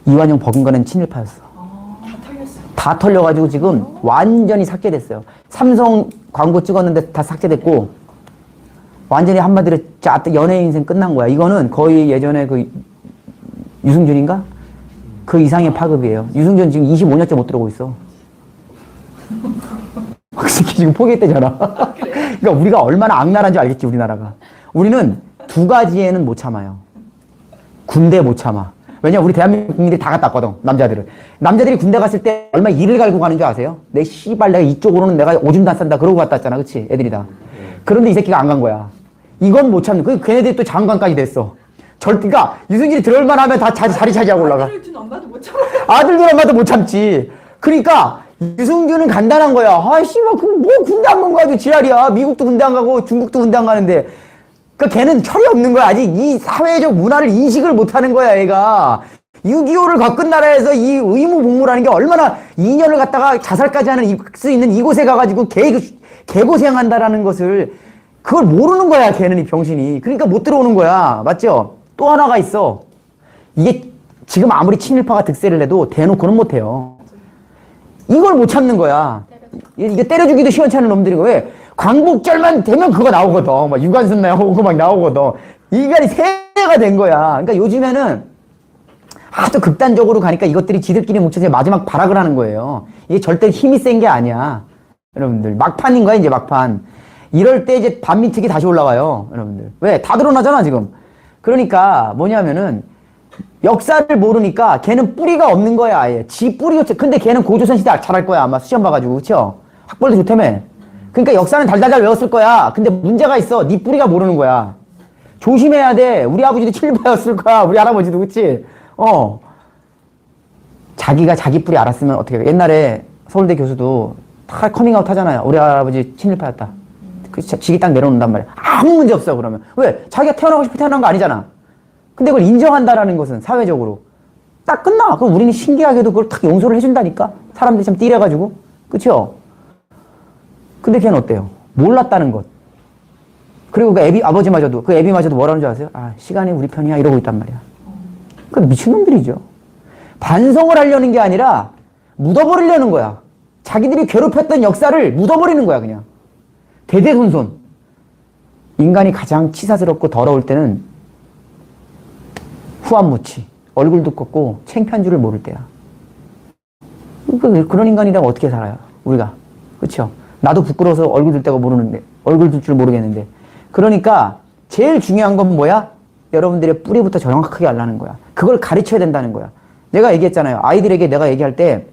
이완용 버금가는 친일파였어. 다 털렸어요. 다 털려가지고 지금 완전히 삭제됐어요. 삼성 광고 찍었는데 다 삭제됐고, 완전히 한마디로 연예인 인생 끝난 거야. 이거는 거의 예전에 그 유승준인가? 그 이상의 파급이에요. 유승준 지금 25년째 못 들어오고 있어. 확실히 지금 포기했대잖아. 그러니까 우리가 얼마나 악랄한 줄 알겠지, 우리나라가. 우리는 두 가지에는 못 참아요. 군대 못 참아. 왜냐, 우리 대한민국 국민들이 다 갔다 왔거든, 남자들은. 남자들이 군대 갔을 때 얼마 이를 갈고 가는 줄 아세요? 내가 이쪽으로는 내가 오줌도 안 싼다. 그러고 갔다 왔잖아, 그치? 애들이 다. 그런데 이 새끼가 안 간 거야. 이건 못 참는. 걔네들이 또 장관까지 됐어. 그러니까 유승진이 들어올만 하면 다 자리 차지하고 올라가. 아들을 둔 엄마도 못 참아요. 아들들 엄마도 못 참지. 그러니까 유승준은 간단한 거야. 씨발, 뭐 군대 안 간 거야. 지랄이야. 미국도 군대 안 가고 중국도 군대 안 가는데. 그러니까 걔는 철이 없는 거야. 아직 이 사회적 문화를 인식을 못 하는 거야, 얘가. 6.25를 겪은 나라에서 이 의무 복무라는 게 얼마나 2년을 갔다가 자살까지 하는 수 있는 이곳에 가가지고 개고생한다라는 것을 그걸 모르는 거야, 걔는 이 병신이. 그러니까 못 들어오는 거야. 맞죠? 또 하나가 있어. 이게 지금 아무리 친일파가 득세를 해도 대놓고는 못 해요. 이걸 못 참는 거야. 이게 때려주기도 시원찮은 놈들이고, 왜? 광복절만 되면 그거 나오거든. 막 유관순 나오고 막 나오거든. 인간이 세대가 된 거야. 그러니까 요즘에는 아주 극단적으로 가니까 이것들이 지들끼리 뭉쳐서 마지막 발악을 하는 거예요. 이게 절대 힘이 센 게 아니야. 여러분들. 막판인 거야, 이제 막판. 이럴 때 이제 반민특위 다시 올라와요. 여러분들. 왜? 다 드러나잖아, 지금. 그러니까 뭐냐면은 역사를 모르니까 걔는 뿌리가 없는 거야, 아예. 지 뿌리가, 근데 걔는 고조선시대 잘할 거야, 아마 시험 봐가지고. 그쵸? 학벌도 좋다며. 그러니까 역사는 달달달 외웠을 거야. 근데 문제가 있어. 네 뿌리가 모르는 거야. 조심해야 돼. 우리 아버지도 친일파였을 거야. 우리 할아버지도, 그치? 자기가 자기 뿌리 알았으면 어떻게 해. 옛날에 서울대 교수도 다 커밍아웃 하잖아요. 우리 할아버지 친일파였다. 그 지기 딱 내려놓는단 말이야. 아무 문제 없어, 그러면. 왜? 자기가 태어나고 싶어 태어난 거 아니잖아. 근데 그걸 인정한다라는 것은 사회적으로 딱 끝나. 그럼 우리는 신기하게도 그걸 탁 용서를 해준다니까? 사람들이 참 띠래가지고. 그쵸? 근데 걔는 어때요? 몰랐다는 것. 그리고 그 아버지마저도, 그 애비마저도 뭐라는 줄 아세요? 시간이 우리 편이야. 이러고 있단 말이야. 그 미친놈들이죠. 반성을 하려는 게 아니라 묻어버리려는 거야. 자기들이 괴롭혔던 역사를 묻어버리는 거야, 그냥. 대대손손. 인간이 가장 치사스럽고 더러울 때는 후안무치, 얼굴도 꺾고 창피한 줄을 모를 때야. 그런 인간이라면 어떻게 살아요? 우리가. 그쵸? 나도 부끄러워서 얼굴 들 때가 모르는데, 얼굴 들 줄 모르겠는데. 그러니까 제일 중요한 건 뭐야? 여러분들의 뿌리부터 정확하게 알라는 거야. 그걸 가르쳐야 된다는 거야. 내가 얘기했잖아요. 아이들에게 내가 얘기할 때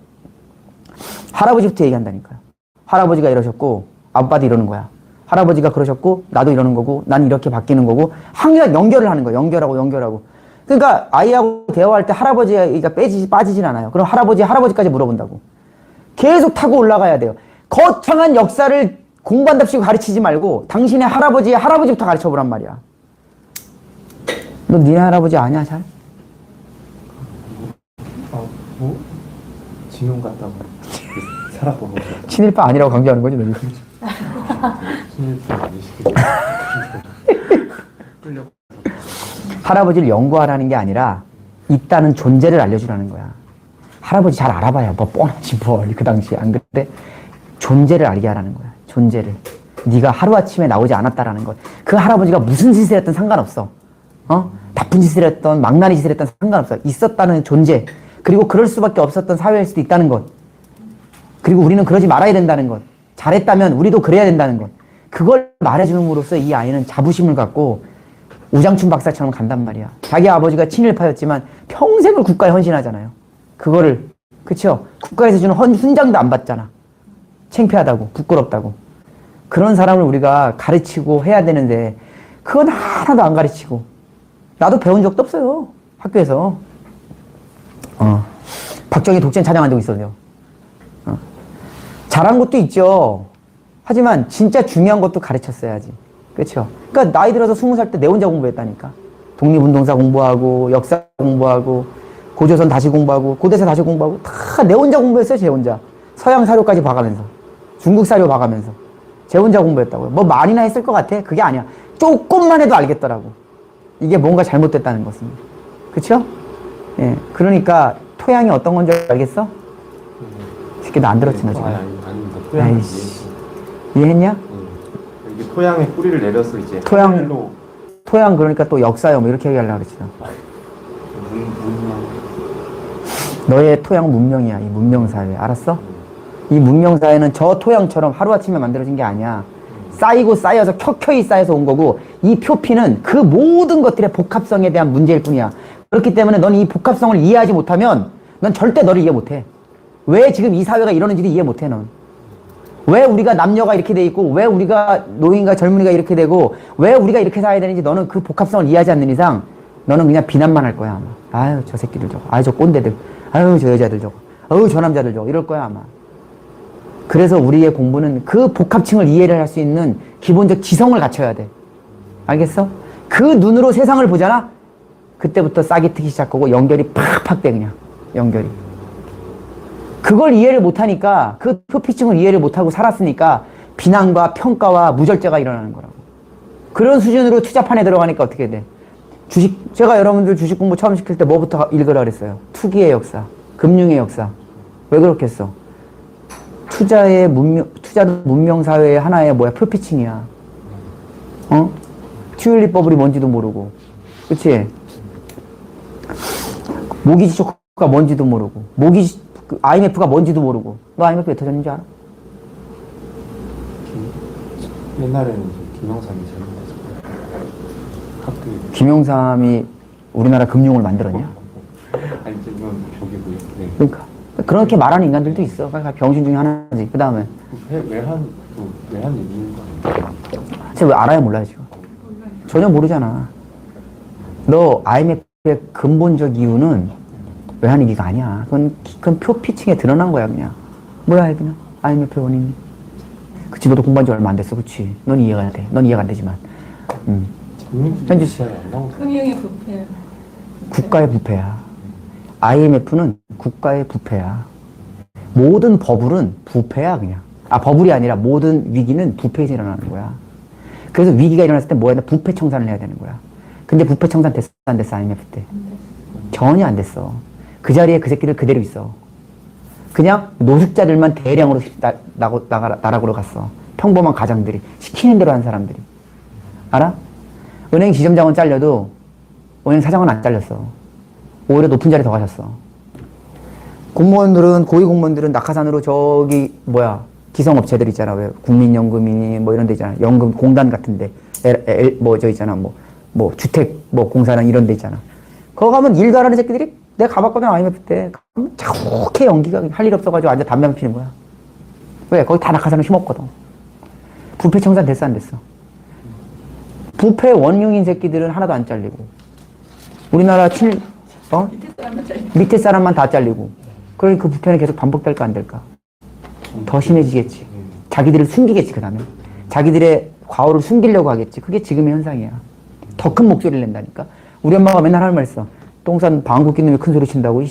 할아버지부터 얘기한다니까요. 할아버지가 이러셨고 아빠도 이러는 거야. 할아버지가 그러셨고 나도 이러는 거고 난 이렇게 바뀌는 거고 항상 연결을 하는 거야. 연결하고. 그러니까 아이하고 대화할 때 할아버지가 빠지진 않아요. 그럼 할아버지까지 물어본다고. 계속 타고 올라가야 돼요. 거창한 역사를 공부한답시고 가르치지 말고 당신의 할아버지부터 가르쳐보란 말이야. 너 니네 할아버지 아냐 잘? 뭐? 진용 같다고 살아보고 친일파 아니라고 강조하는 거지 너 지금. 친일파 아니시고 할아버지를 연구하라는 게 아니라 있다는 존재를 알려주라는 거야. 할아버지 잘 알아봐야 뭐 뻔하지 뭘 그 당시에 안 그때 존재를 알게 하라는 거야. 존재를. 네가 하루아침에 나오지 않았다라는 것. 그 할아버지가 무슨 짓을 했든 상관없어. 나쁜 짓을 했던 망나니 짓을 했던 상관없어. 있었다는 존재. 그리고 그럴 수밖에 없었던 사회일 수도 있다는 것. 그리고 우리는 그러지 말아야 된다는 것. 잘했다면 우리도 그래야 된다는 것. 그걸 말해줌으로써 이 아이는 자부심을 갖고 우장춘 박사처럼 간단 말이야. 자기 아버지가 친일파였지만 평생을 국가에 헌신하잖아요. 그거를 그쵸? 국가에서 주는 훈장도 안 받잖아. 창피하다고 부끄럽다고. 그런 사람을 우리가 가르치고 해야 되는데 그건 하나도 안 가르치고 나도 배운 적도 없어요. 학교에서. 박정희 독재는 찬양한 적 있어요. 잘한 것도 있죠. 하지만 진짜 중요한 것도 가르쳤어야지. 그렇죠? 그러니까 나이 들어서 20살 때 내 혼자 공부했다니까. 독립운동사 공부하고 역사 공부하고 고조선 다시 공부하고 고대사 다시 공부하고 다 내 혼자 공부했어요. 제 혼자. 서양 사료까지 봐가면서 중국 사료 봐가면서 제 혼자 공부했다고요. 뭐 말이나 했을 것 같아? 그게 아니야. 조금만 해도 알겠더라고. 이게 뭔가 잘못됐다는 것은. 그쵸? 예. 그러니까 토양이 어떤 건지 알겠어? 새끼 너 안 들었지 너 지금? 아닙니다. 토양을 이해했냐? 이게 토양에 뿌리를 내려서 이제 토양 그러니까 또 역사요 뭐 이렇게 얘기하려고 그랬지. 너의 토양은 문명이야. 이 문명사회. 알았어? 이 문명사회는 저 토양처럼 하루아침에 만들어진 게 아니야. 쌓여서 켜켜이 쌓여서 온 거고 이 표피는 그 모든 것들의 복합성에 대한 문제일 뿐이야. 그렇기 때문에 넌 이 복합성을 이해하지 못하면 넌 절대 너를 이해 못해. 왜 지금 이 사회가 이러는지도 이해 못해 넌. 왜 우리가 남녀가 이렇게 돼 있고 왜 우리가 노인과 젊은이가 이렇게 되고 왜 우리가 이렇게 살아야 되는지 너는 그 복합성을 이해하지 않는 이상 너는 그냥 비난만 할 거야 아마. 아유 저 새끼들 저거. 아유 저 꼰대들. 아유 저 여자들 저거. 아유 저 남자들 저거. 이럴 거야 아마. 그래서 우리의 공부는 그 복합층을 이해를 할 수 있는 기본적 지성을 갖춰야 돼. 알겠어? 그 눈으로 세상을 보잖아? 그때부터 싹이 트기 시작하고 연결이 팍팍 돼 그냥. 연결이. 그걸 이해를 못하니까 그 표피층을 이해를 못하고 살았으니까 비난과 평가와 무절제가 일어나는 거라고. 그런 수준으로 투자판에 들어가니까 어떻게 돼? 제가 여러분들 주식 공부 처음 시킬 때 뭐부터 읽으라 그랬어요? 투기의 역사, 금융의 역사. 왜 그렇겠어? 투자는 문명사회의 하나의 표피층이야. 튤립 버블이 뭔지도 모르고. 그치? 모기지 쇼크가 뭔지도 모르고. IMF가 뭔지도 모르고. 너 IMF 왜 터졌는지 알아? 옛날에는 김영삼이 학교에 김영삼이 우리나라 금융을 만들었냐? 아니 이건 저기고요. 네. 그러니까 그렇게 말하는 인간들도 있어. 그러니까 병신 중에 하나지. 그 다음에 외환 얘기인 거 아니야? 쟤 왜 알아야 몰라요 지금? 전혀 모르잖아. 너 IMF의 근본적 이유는 외환위기가 아니야. 그건 표피층에 드러난 거야 그냥. 뭐야 그냥 IMF 원인이. 그치 너도 공부한 지 얼마 안 됐어. 그치? 넌 이해가 돼. 넌 이해가 안 되지만. 현지 씨. 금융의 부패. 국가의 부패야. IMF는 국가의 부패야. 모든 버블은 부패야 그냥. 버블이 아니라 모든 위기는 부패에서 일어나는 거야. 그래서 위기가 일어났을 때 뭐야? 부패 청산을 해야 되는 거야. 근데 부패 청산 됐어 안 됐어 IMF 때? 전혀 안 됐어. 그 자리에 그 새끼들 그대로 있어. 그냥 노숙자들만 대량으로 나락으로 갔어. 평범한 가장들이 시키는 대로 한 사람들이. 알아? 은행 지점장은 잘려도 은행 사장은 안 잘렸어. 오히려 높은 자리 더 가셨어. 공무원들은, 고위공무원들은 낙하산으로 저기 기성업체들 있잖아. 왜 국민연금이니 뭐 이런 데 있잖아. 연금 공단 같은데 저 있잖아. 주택 공사는 이런 데 있잖아. 거기 가면 일 잘하는 새끼들이 내가 가봤거든. IMF 때 자욱해. 연기가 할 일 없어가지고 앉아 담배 피는 거야. 왜? 거기 다 낙하산을 힘없거든. 부패 청산 됐어 안 됐어? 부패 원흉인 새끼들은 하나도 안 잘리고, 우리나라 밑에 사람만 다 잘리고, 그러니 그 부패는 계속 반복될까 안 될까? 더 심해지겠지. 자기들을 숨기겠지. 그 다음에 자기들의 과오를 숨기려고 하겠지. 그게 지금의 현상이야. 더 큰 목소리를 낸다니까. 우리 엄마가 맨날 하는 말 있어. 똥싼 방귀 뀌는 왜 큰 소리 친다고.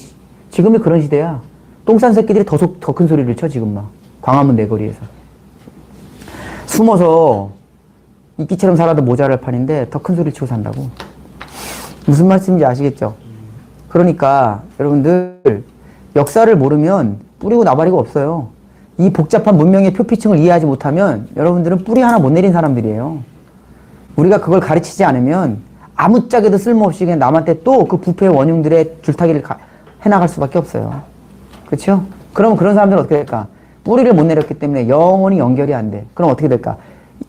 지금이 그런 시대야. 똥싼 새끼들이 더 큰 소리를 쳐 지금 막 광화문 내거리에서. 숨어서 이끼처럼 살아도 모자랄 판인데 더 큰 소리 치고 산다고. 무슨 말씀인지 아시겠죠? 그러니까 여러분들 역사를 모르면 뿌리고 나발이가 없어요. 이 복잡한 문명의 표피층을 이해하지 못하면 여러분들은 뿌리 하나 못 내린 사람들이에요. 우리가 그걸 가르치지 않으면 아무짝에도 쓸모없이 그냥 남한테 또 그 부패의 원흉들의 줄타기를 해나갈 수밖에 없어요. 그렇죠? 그러면 그런 사람들은 어떻게 될까? 뿌리를 못 내렸기 때문에 영원히 연결이 안 돼. 그럼 어떻게 될까?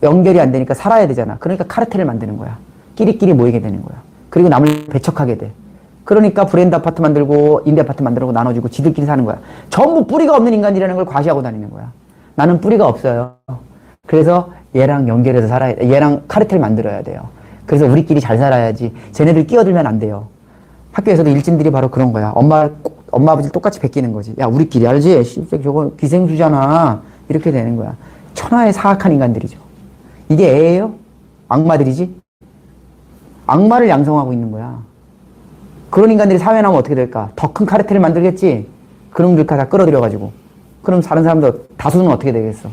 연결이 안 되니까 살아야 되잖아. 그러니까 카르텔을 만드는 거야. 끼리끼리 모이게 되는 거야. 그리고 남을 배척하게 돼. 그러니까 브랜드 아파트 만들고 임대 아파트 만들고 나눠주고 지들끼리 사는 거야. 전부 뿌리가 없는 인간이라는 걸 과시하고 다니는 거야. 나는 뿌리가 없어요. 그래서 얘랑 연결해서 살아야 돼. 얘랑 카르텔 만들어야 돼요. 그래서 우리끼리 잘 살아야지. 쟤네들 끼어들면 안 돼요. 학교에서도 일진들이 바로 그런 거야. 엄마 아버지를 똑같이 베끼는 거지. 야, 우리끼리 알지? 저거 기생수잖아. 이렇게 되는 거야. 천하의 사악한 인간들이죠. 이게 애예요? 악마들이지? 악마를 양성하고 있는 거야. 그런 인간들이 사회에 나오면 어떻게 될까? 더 큰 카르텔을 만들겠지? 그놈들 다 끌어들여가지고. 그럼 다른 사람들, 다수는 어떻게 되겠어?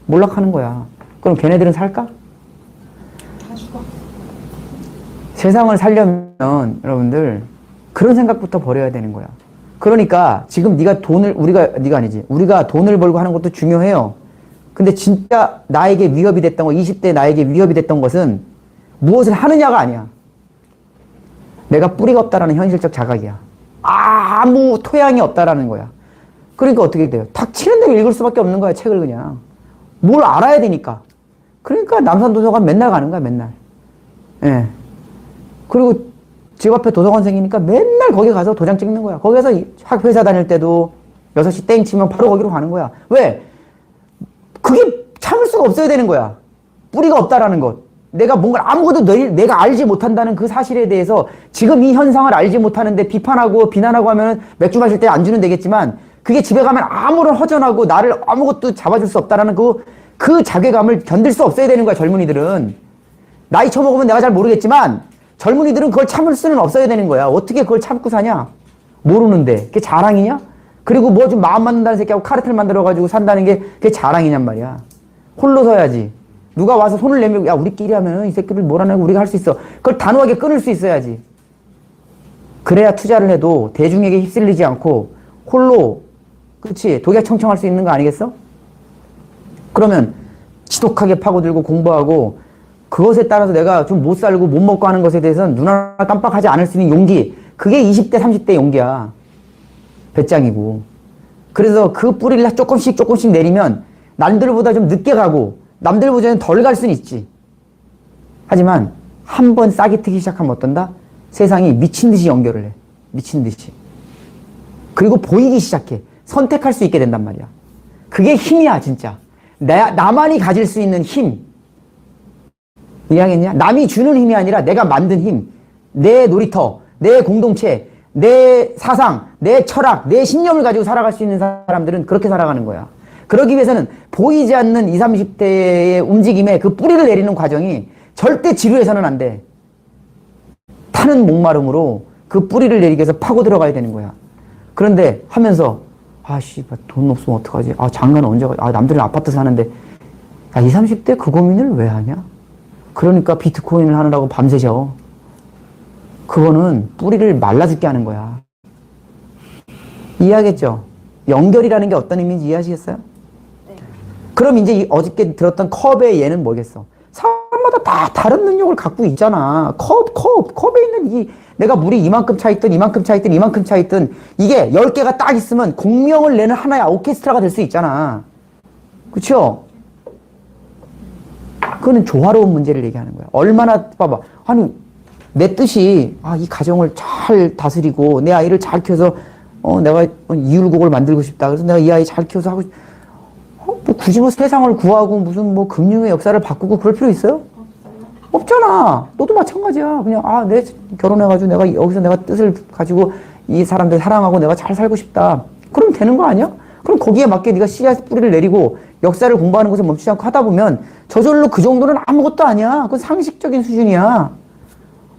몰락하는 거야. 그럼 걔네들은 살까? 다 죽어. 세상을 살려면 여러분들 그런 생각부터 버려야 되는 거야. 그러니까 지금 네가 돈을 벌고 하는 것도 중요해요. 근데 진짜 나에게 위협이 됐던 거, 20대 나에게 위협이 됐던 것은 무엇을 하느냐가 아니야. 내가 뿌리가 없다라는 현실적 자각이야. 아무 토양이 없다라는 거야. 그러니까 어떻게 돼요? 닥치는 대로 읽을 수밖에 없는 거야, 책을 그냥. 뭘 알아야 되니까. 그러니까 남산도서관 맨날 가는 거야, 맨날. 예. 그리고 집 앞에 도서관 생기니까 맨날 거기 가서 도장 찍는 거야. 거기 가서 회사 다닐 때도 6시 땡 치면 바로 거기로 가는 거야. 왜? 그게 참을 수가 없어야 되는 거야. 뿌리가 없다라는 것. 내가 뭔가 아무것도 내가 알지 못한다는 그 사실에 대해서 지금 이 현상을 알지 못하는데 비판하고 비난하고 하면 맥주 마실 때 안주는 되겠지만 그게 집에 가면 아무런 허전하고 나를 아무것도 잡아줄 수 없다라는 그 자괴감을 견딜 수 없어야 되는 거야, 젊은이들은. 나이 처먹으면 내가 잘 모르겠지만 젊은이들은 그걸 참을 수는 없어야 되는 거야. 어떻게 그걸 참고 사냐? 모르는데. 그게 자랑이냐? 그리고 뭐 좀 마음 맞는다는 새끼하고 카르텔 만들어가지고 산다는 게 그게 자랑이냔 말이야. 홀로 서야지. 누가 와서 손을 내밀고, 야, 우리끼리 하면 이 새끼들 몰아내고 우리가 할 수 있어. 그걸 단호하게 끊을 수 있어야지. 그래야 투자를 해도 대중에게 휩쓸리지 않고 홀로, 그렇지, 독약청청할 수 있는 거 아니겠어? 그러면 지독하게 파고들고 공부하고 그것에 따라서 내가 좀 못 살고 못 먹고 하는 것에 대해서는 눈 하나 깜빡하지 않을 수 있는 용기. 그게 20대, 30대 용기야. 배짱이고. 그래서 그 뿌리를 조금씩 내리면 남들보다 좀 늦게 가고 남들보다는 덜 갈 수는 있지. 하지만 한 번 싹이 트기 시작하면 어떤다? 세상이 미친 듯이 연결을 해. 미친 듯이. 그리고 보이기 시작해. 선택할 수 있게 된단 말이야. 그게 힘이야, 진짜. 나만이 가질 수 있는 힘. 이해하겠냐? 남이 주는 힘이 아니라 내가 만든 힘. 내 놀이터, 내 공동체, 내 사상, 내 철학, 내 신념을 가지고 살아갈 수 있는 사람들은 그렇게 살아가는 거야. 그러기 위해서는 보이지 않는 20, 30대의 움직임에 그 뿌리를 내리는 과정이 절대 지루해서는 안 돼. 타는 목마름으로 그 뿌리를 내리기 위해서 파고 들어가야 되는 거야. 그런데 하면서 돈 없으면 어떡하지? 장가는 언제 가지? 남들은 아파트 사는데 20, 30대 그 고민을 왜 하냐? 그러니까 비트코인을 하느라고 밤새 져. 그거는 뿌리를 말라 죽게 하는 거야. 이해하겠죠? 연결이라는 게 어떤 의미인지 이해하시겠어요? 네. 그럼 이제 어저께 들었던 컵의 얘는 뭐겠어? 사람 사람마다 다 다른 능력을 갖고 있잖아. 컵에 있는 내가 물이 이만큼 차 있든, 이만큼 차 있든, 이만큼 차 있든, 이게 10개가 딱 있으면 공명을 내는 하나의 오케스트라가 될 수 있잖아. 그쵸? 그거는 조화로운 문제를 얘기하는 거야. 얼마나, 봐봐. 아니, 내 뜻이, 이 가정을 잘 다스리고, 내 아이를 잘 키워서, 내가 이율곡을 만들고 싶다. 그래서 내가 이 아이 잘 키워서 하고, 뭐 굳이 뭐 세상을 구하고 무슨 뭐 금융의 역사를 바꾸고 그럴 필요 있어요? 없잖아. 너도 마찬가지야. 그냥, 내 결혼해가지고 내가 여기서 내가 뜻을 가지고 이 사람들 사랑하고 내가 잘 살고 싶다. 그럼 되는 거 아니야? 그럼 거기에 맞게 네가 씨앗 뿌리를 내리고 역사를 공부하는 것을 멈추지 않고 하다 보면 저절로 그 정도는 아무것도 아니야. 그건 상식적인 수준이야.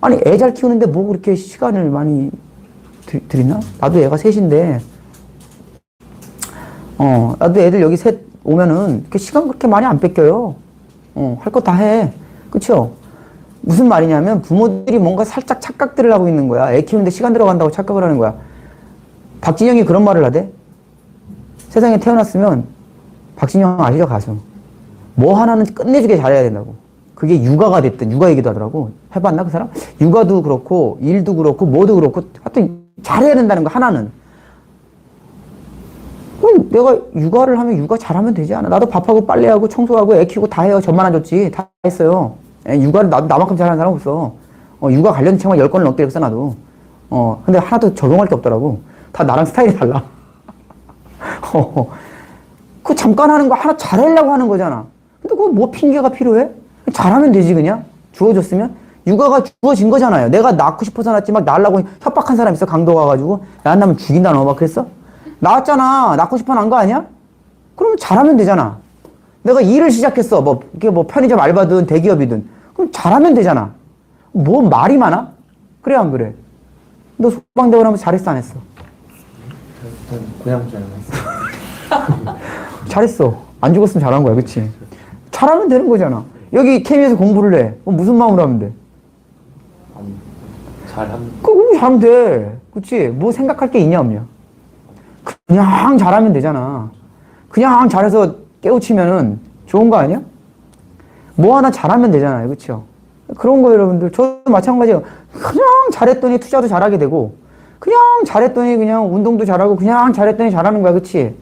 아니, 애 잘 키우는데 뭐 그렇게 시간을 많이 들이나? 나도 애가 셋인데, 나도 애들 여기 셋 오면은 그 시간 그렇게 많이 안 뺏겨요. 할 거 다 해. 그쵸? 무슨 말이냐면 부모들이 뭔가 살짝 착각들을 하고 있는 거야. 애 키우는데 시간 들어간다고 착각을 하는 거야. 박진영이 그런 말을 하대. 세상에 태어났으면, 박진영 아시죠? 가수. 뭐 하나는 끝내주게 잘해야 된다고. 그게 육아가 됐든, 육아 얘기도 하더라고. 해봤나, 그 사람? 육아도 그렇고, 일도 그렇고, 뭐도 그렇고, 하여튼 잘해야 된다는 거, 하나는. 그럼 내가 육아를 하면 육아 잘하면 되지 않아? 나도 밥하고 빨래하고 청소하고 애 키우고 다 해요. 저만 안 줬지. 다 했어요. 육아를 나만큼 잘하는 사람 없어. 육아 관련 책만 10권을 넘게 읽었어, 나도. 근데 하나도 적용할 게 없더라고. 다 나랑 스타일이 달라. 그 잠깐 하는 거 하나 잘하려고 하는 거잖아. 근데 그거 뭐 핑계가 필요해? 잘하면 되지, 그냥. 주어졌으면. 육아가 주어진 거잖아요. 내가 낳고 싶어서 낳지 막 낳으려고 협박한 사람 있어, 강도 가가지고. 야, 안 낳으면 죽인다, 너 막 그랬어? 낳았잖아. 낳고 싶어 낳은 거 아니야? 그러면 잘하면 되잖아. 내가 일을 시작했어. 이게 편의점 알바든 대기업이든. 그럼 잘하면 되잖아. 뭐 말이 많아? 그래, 안 그래? 너 소방대원 하면 잘했어, 안 했어? 일단 고향 했어. 잘했어. 안 죽었으면 잘한 거야, 그치? 잘하면 되는 거잖아. 여기 케미에서 공부를 해. 그럼 무슨 마음으로 하면 돼? 그럼 잘하면 돼. 그치? 뭐 생각할 게 있냐, 없냐? 그냥 잘하면 되잖아. 그냥 잘해서 깨우치면은 좋은 거 아니야? 뭐 하나 잘하면 되잖아요. 그쵸? 그런 거 여러분들. 저도 마찬가지예요. 그냥 잘했더니 투자도 잘하게 되고, 그냥 잘했더니 그냥 운동도 잘하고, 그냥 잘했더니 잘하는 거야. 그치?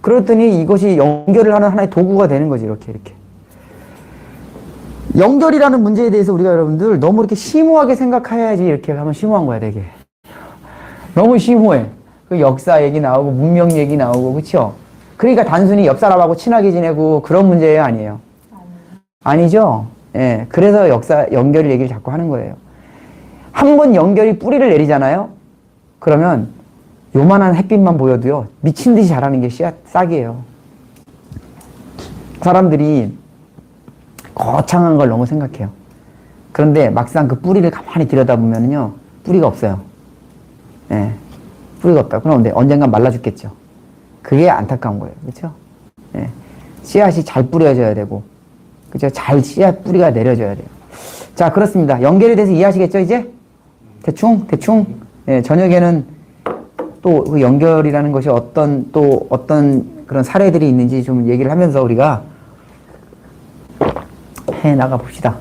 그랬더니 이것이 연결을 하는 하나의 도구가 되는 거지. 이렇게. 연결이라는 문제에 대해서 우리가 여러분들 너무 이렇게 심오하게 생각해야지 이렇게 하면 심오한 거야, 되게. 너무 심오해. 그 역사 얘기 나오고, 문명 얘기 나오고, 그쵸? 그러니까 단순히 옆 사람하고 친하게 지내고 그런 문제 아니에요. 아니죠? 예. 그래서 연결 얘기를 자꾸 하는 거예요. 한 번 연결이 뿌리를 내리잖아요? 그러면 요만한 햇빛만 보여도요, 미친 듯이 자라는 게 싹이에요. 사람들이 거창한 걸 너무 생각해요. 그런데 막상 그 뿌리를 가만히 들여다보면요, 뿌리가 없어요. 예. 뿌리가 없다. 그럼 언젠간 말라 죽겠죠. 그게 안타까운 거예요. 그렇죠? 예. 씨앗이 잘 뿌려져야 되고, 그죠? 잘 씨앗 뿌리가 내려져야 돼요. 자, 그렇습니다. 연결에 대해서 이해하시겠죠, 이제? 대충? 예, 저녁에는 또 그 연결이라는 것이 어떤 그런 사례들이 있는지 좀 얘기를 하면서 우리가 해 나가 봅시다.